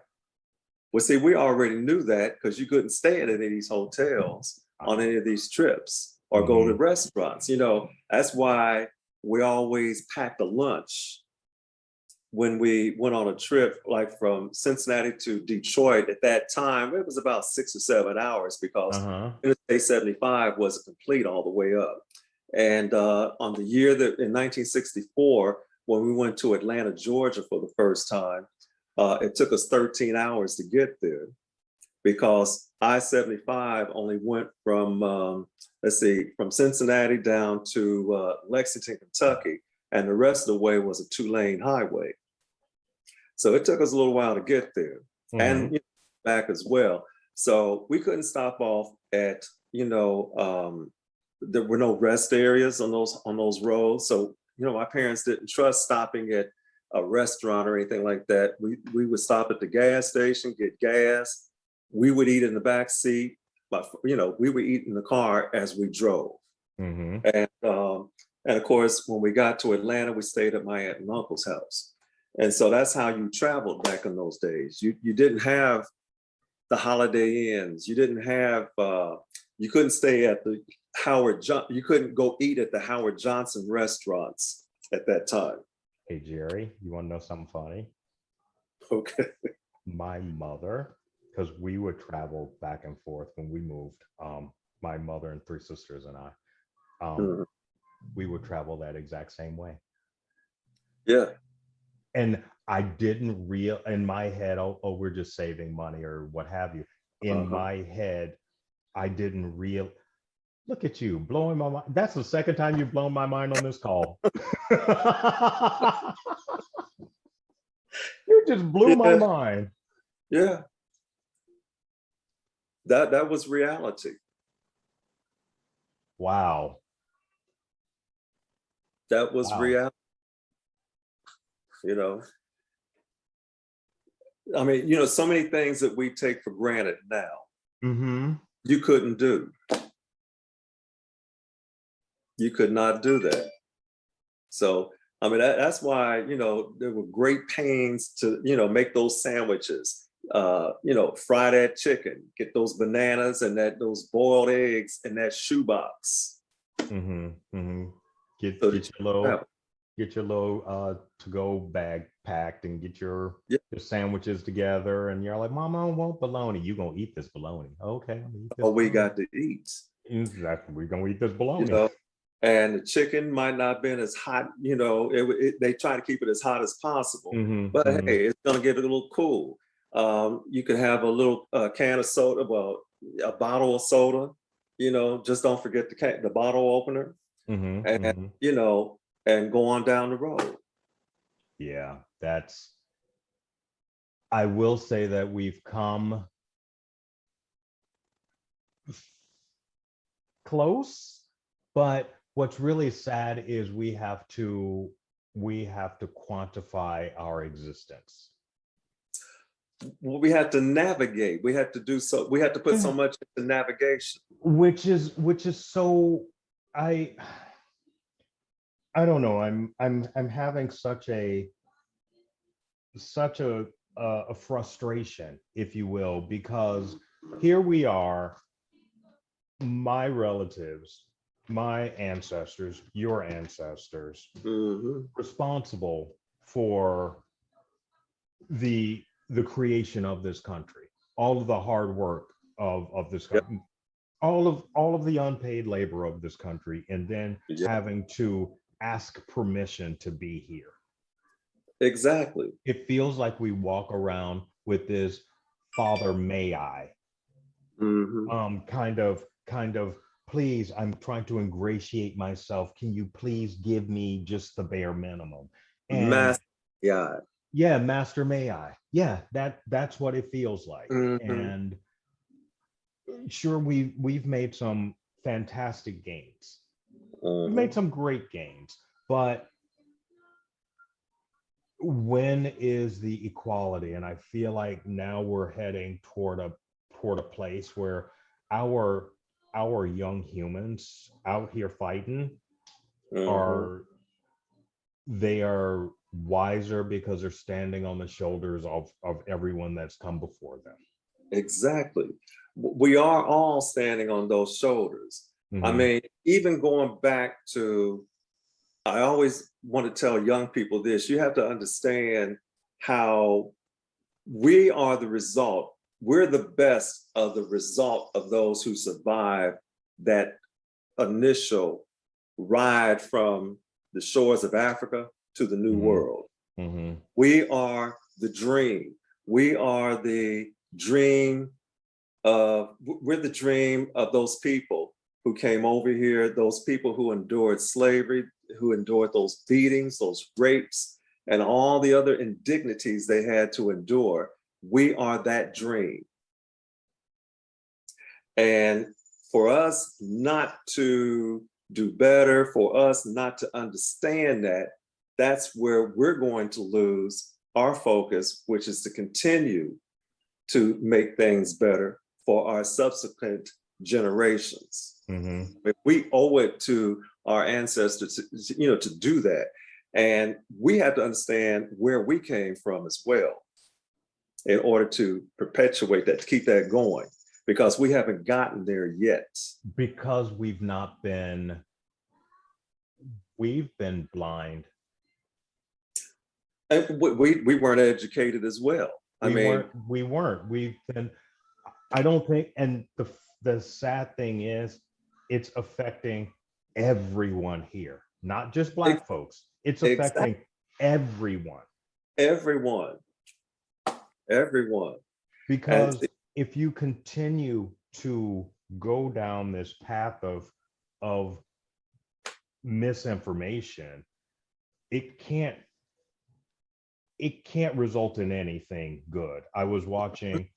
Well, see, we already knew that because you couldn't stay at any of these hotels on any of these trips or go to restaurants. That's why we always packed a lunch when we went on a trip, like from Cincinnati to Detroit. At that time, it was about 6 or 7 hours because Interstate 75 wasn't complete all the way up. And on the year that in 1964, when we went to Atlanta, Georgia for the first time, it took us 13 hours to get there because I-75 only went from, from Cincinnati down to Lexington, Kentucky, and the rest of the way was a 2-lane highway. So it took us a little while to get there and back as well. So we couldn't stop off at, there were no rest areas on those roads. So, my parents didn't trust stopping at a restaurant or anything like that. We would stop at the gas station, get gas. We would eat in the back seat, but we would eat in the car as we drove. And of course, when we got to Atlanta, we stayed at my aunt and uncle's house. And so that's how you traveled back in those days. You didn't have the Holiday Inns. You didn't have, you couldn't stay at the you couldn't go eat at the Howard Johnson restaurants at that time. Hey, Jerry, you want to know something funny? Okay. My mother, because we would travel back and forth when we moved, my mother and 3 sisters and I, we would travel that exact same way. Yeah. And I didn't in my head, oh, we're just saving money or what have you. In my head, I didn't look at you blowing my mind. That's the second time you've blown my mind on this call. You just blew my mind. Yeah. That was reality. Wow. That was reality. So many things that we take for granted now, you couldn't do. You could not do that. So, that's why, there were great pains to, make those sandwiches, fry that chicken, get those bananas and those boiled eggs in that shoebox. Get your little to-go bag packed and get your sandwiches together. And you're like, Mom, I don't want bologna. You gonna eat this bologna. Okay. We got to eat. Exactly. We're gonna eat this bologna. and the chicken might not have been as hot. You know, they try to keep it as hot as possible. But hey, it's gonna get a little cool. You could have a little can of soda, well, a bottle of soda. You know, just don't forget the bottle opener, and you know, and go on down the road. Yeah, I will say that we've come close, but what's really sad is we have to quantify our existence. We had to navigate. We had to do so. We had to put so much into navigation, which is so. I don't know. I'm having such a frustration, if you will, because here we are, my relatives, my ancestors, your ancestors, responsible for the creation of this country, all of the hard work of this country, all of the unpaid labor of this country, and then having to ask permission to be here. Exactly. It feels like we walk around with this "Father, may I?" kind of, please, I'm trying to ingratiate myself. Can you please give me just the bare minimum? And Master, may I? Yeah, that's what it feels like. And sure, we've made some fantastic gains. We've made some great gains, but when is the equality? And I feel like now we're heading toward a place where our young humans out here fighting are wiser because they're standing on the shoulders of everyone that's come before them. Exactly. We are all standing on those shoulders. I mean, even going back to, I always want to tell young people this: you have to understand how we are the result. We're the best of the result of those who survived that initial ride from the shores of Africa to the New World. We are the dream. We are the dream we're the dream of those people who came over here, those people who endured slavery, who endured those beatings, those rapes, and all the other indignities they had to endure. We are that dream. And for us not to do better, for us not to understand that, that's where we're going to lose our focus, which is to continue to make things better for our subsequent generations. We owe it to our ancestors, to do that. And we have to understand where we came from as well in order to perpetuate that, to keep that going, because we haven't gotten there yet. Because we've been blind. And we weren't educated as well. We weren't. We've been, I don't think, and the sad thing is, it's affecting everyone here, not just Black folks. It's affecting everyone. Everyone. Because if you continue to go down this path of misinformation, it can't result in anything good. I was watching,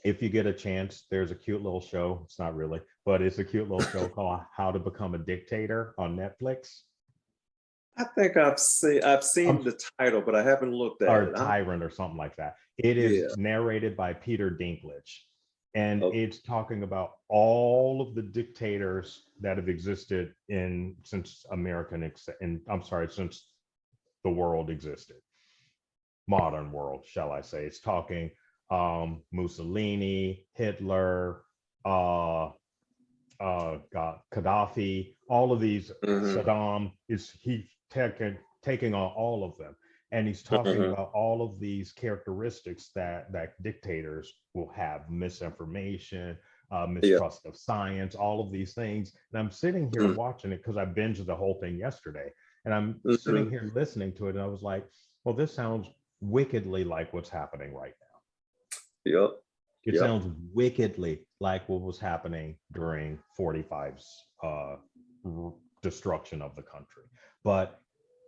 if you get a chance, there's a cute little show. It's not really, but it's a cute little show called How to Become a Dictator on Netflix. I think I've seen the title, but I haven't looked at it. Or Tyrant or something like that. It is narrated by Peter Dinklage. And it's talking about all of the dictators that have existed since since the world existed. Modern world, shall I say. It's talking Mussolini, Hitler, Gaddafi, all of these, Saddam, he taking on all of them. And he's talking about all of these characteristics that dictators will have: misinformation, Yeah. mistrust of science, all of these things. And I'm sitting here Mm. watching it because I binged the whole thing yesterday. And I'm sitting Mhm. here listening to it. And I was like, well, this sounds wickedly like what's happening right now. Yep. It Yep. sounds wickedly like what was happening during 45's destruction of the country. But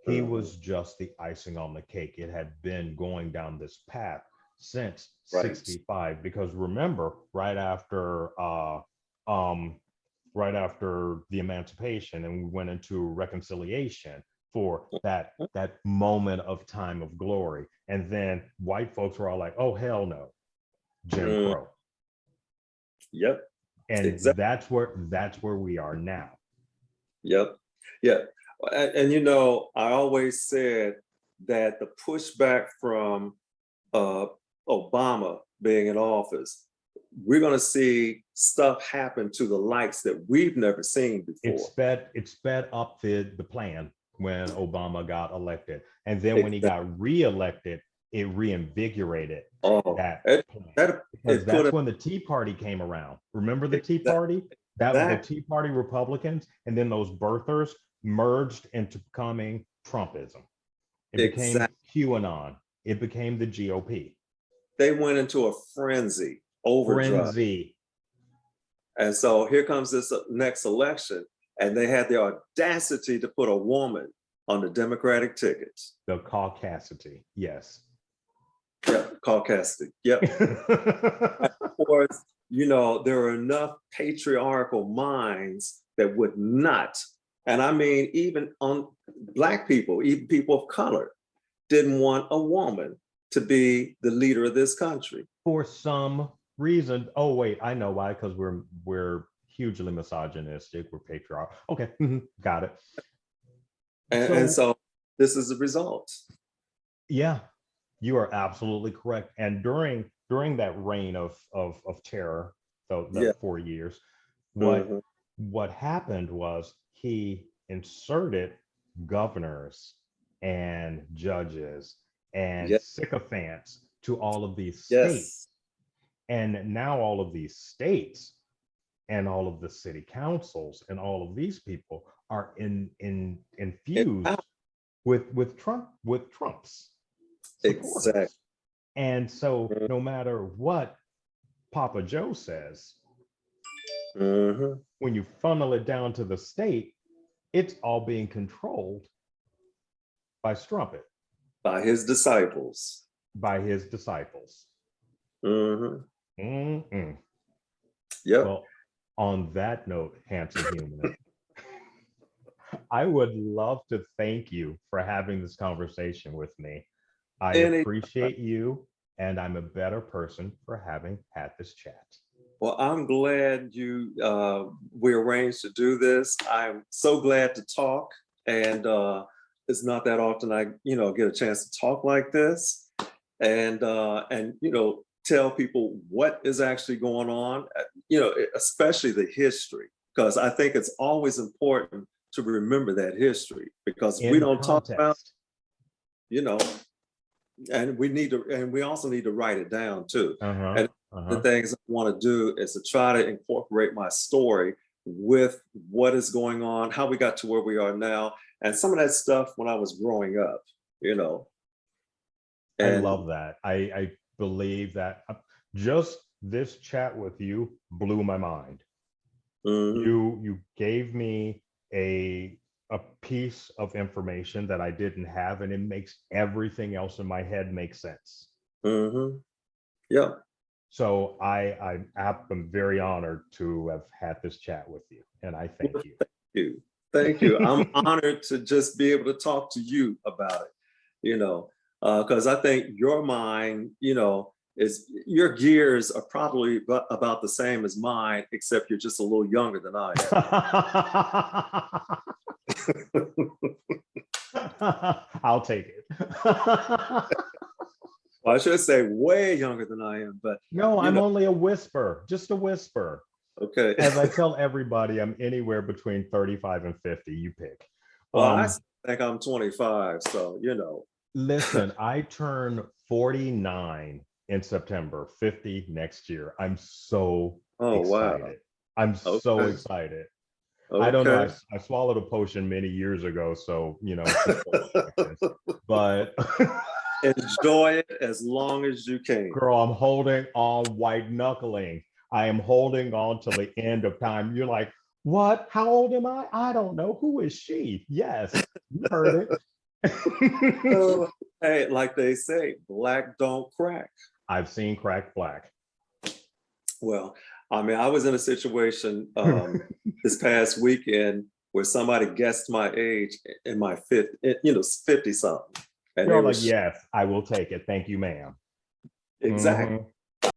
he Mhm. was just the icing on the cake. It had been going down this path since Right. 65, because remember, um, right after the emancipation, and we went into reconciliation for that moment of time of glory. And then white folks were all like, oh hell no, Jim Mm. Crow. Yep. And Exactly. that's where we are now. Yep. Yeah. And you know, I always said that the pushback from uh, Obama being in office, we're going to see stuff happen to the likes that we've never seen It before. sped up the plan when Obama got elected. And then when he Exactly. got reelected, it reinvigorated Oh, that plan. that Because it put that's it when the Tea Party came around. Remember the Tea exactly. Party? That the Tea Party Republicans and then those birthers merged into becoming Trumpism. It became Exactly. QAnon. It became the GOP. They went into a frenzy, overdrive. Frenzy. And so here comes this next election, and they had the audacity to put a woman on the Democratic ticket. The caucasity. Yes. Yep, Caucasian. Yep. Of course, you know, there are enough patriarchal minds that would not, and I mean, even on Black people, even people of color, didn't want a woman to be the leader of this country. For some reason. Oh wait, I know why. Because we're hugely misogynistic. We're patriarchal. Okay, got it. And So so this is the result. yeah, you are absolutely correct. And during that reign of terror, so Yeah. that 4 years, what Mhm. what happened was he inserted governors and judges and Yeah. sycophants to all of these states. Yes. And now all of these states and all of the city councils and all of these people are infused with Trump's Exactly. supporters. And so no matter what Papa Joe says, Mhm. when you funnel it down to the state, it's all being controlled by Strumpet, By his disciples. by his disciples. Mhm. Mm-mm. Yep. Well, on that note, handsome human, I would love to thank you for having this conversation with me. I Any appreciate you, and I'm a better person for having had this chat. Well, I'm glad you we arranged to do this. I'm so glad to talk, and it's not that often I, you know, get a chance to talk like this, and you know, tell people what is actually going on. You know, especially the history, because I think it's always important to remember that history because we In don't talk about, context. you know, and we need to, and we also need to write it down too. Uh-huh. And the Uh-huh. things I want to do is to try to incorporate my story with what is going on, how we got to where we are now, and some of that stuff when I was growing up, you know. I And love that. I believe that just this chat with you blew my mind. mhm, You gave me a piece of information that I didn't have, and it makes everything else in my head make sense. mhm, yeah. So I'm very honored to have had this chat with you, and I thank Well, you. thank you. Thank you. I'm honored to just be able to talk to you about it, you know, because I think your mind, you know, is your gears are probably about the same as mine, except you're just a little younger than I am. I'll take it. Well, I should say way younger than I am, but No, you I'm know, only a whisper, just a whisper. okay. As I tell everybody, I'm anywhere between 35 and 50. You pick. Well, I Um, think I'm 25, so you know. Listen, I turn 49 in September, 50 next year. I'm so Oh, wow. excited. I'm so Okay. excited. I don't know. Okay. I swallowed a potion many years ago, so it's just so practice. But Enjoy it as long as you can. girl, I'm holding on, white knuckling. I am holding on till the end of time. You're like, what? How old am I? I don't know. Who is she? Yes, you heard it. Oh, hey, like they say, black don't crack. I've seen crack black. Well, I mean, I was in a situation this past weekend where somebody guessed my age in my 50 something. And You're they all were like, yes, I will take it. Thank you, ma'am. exactly.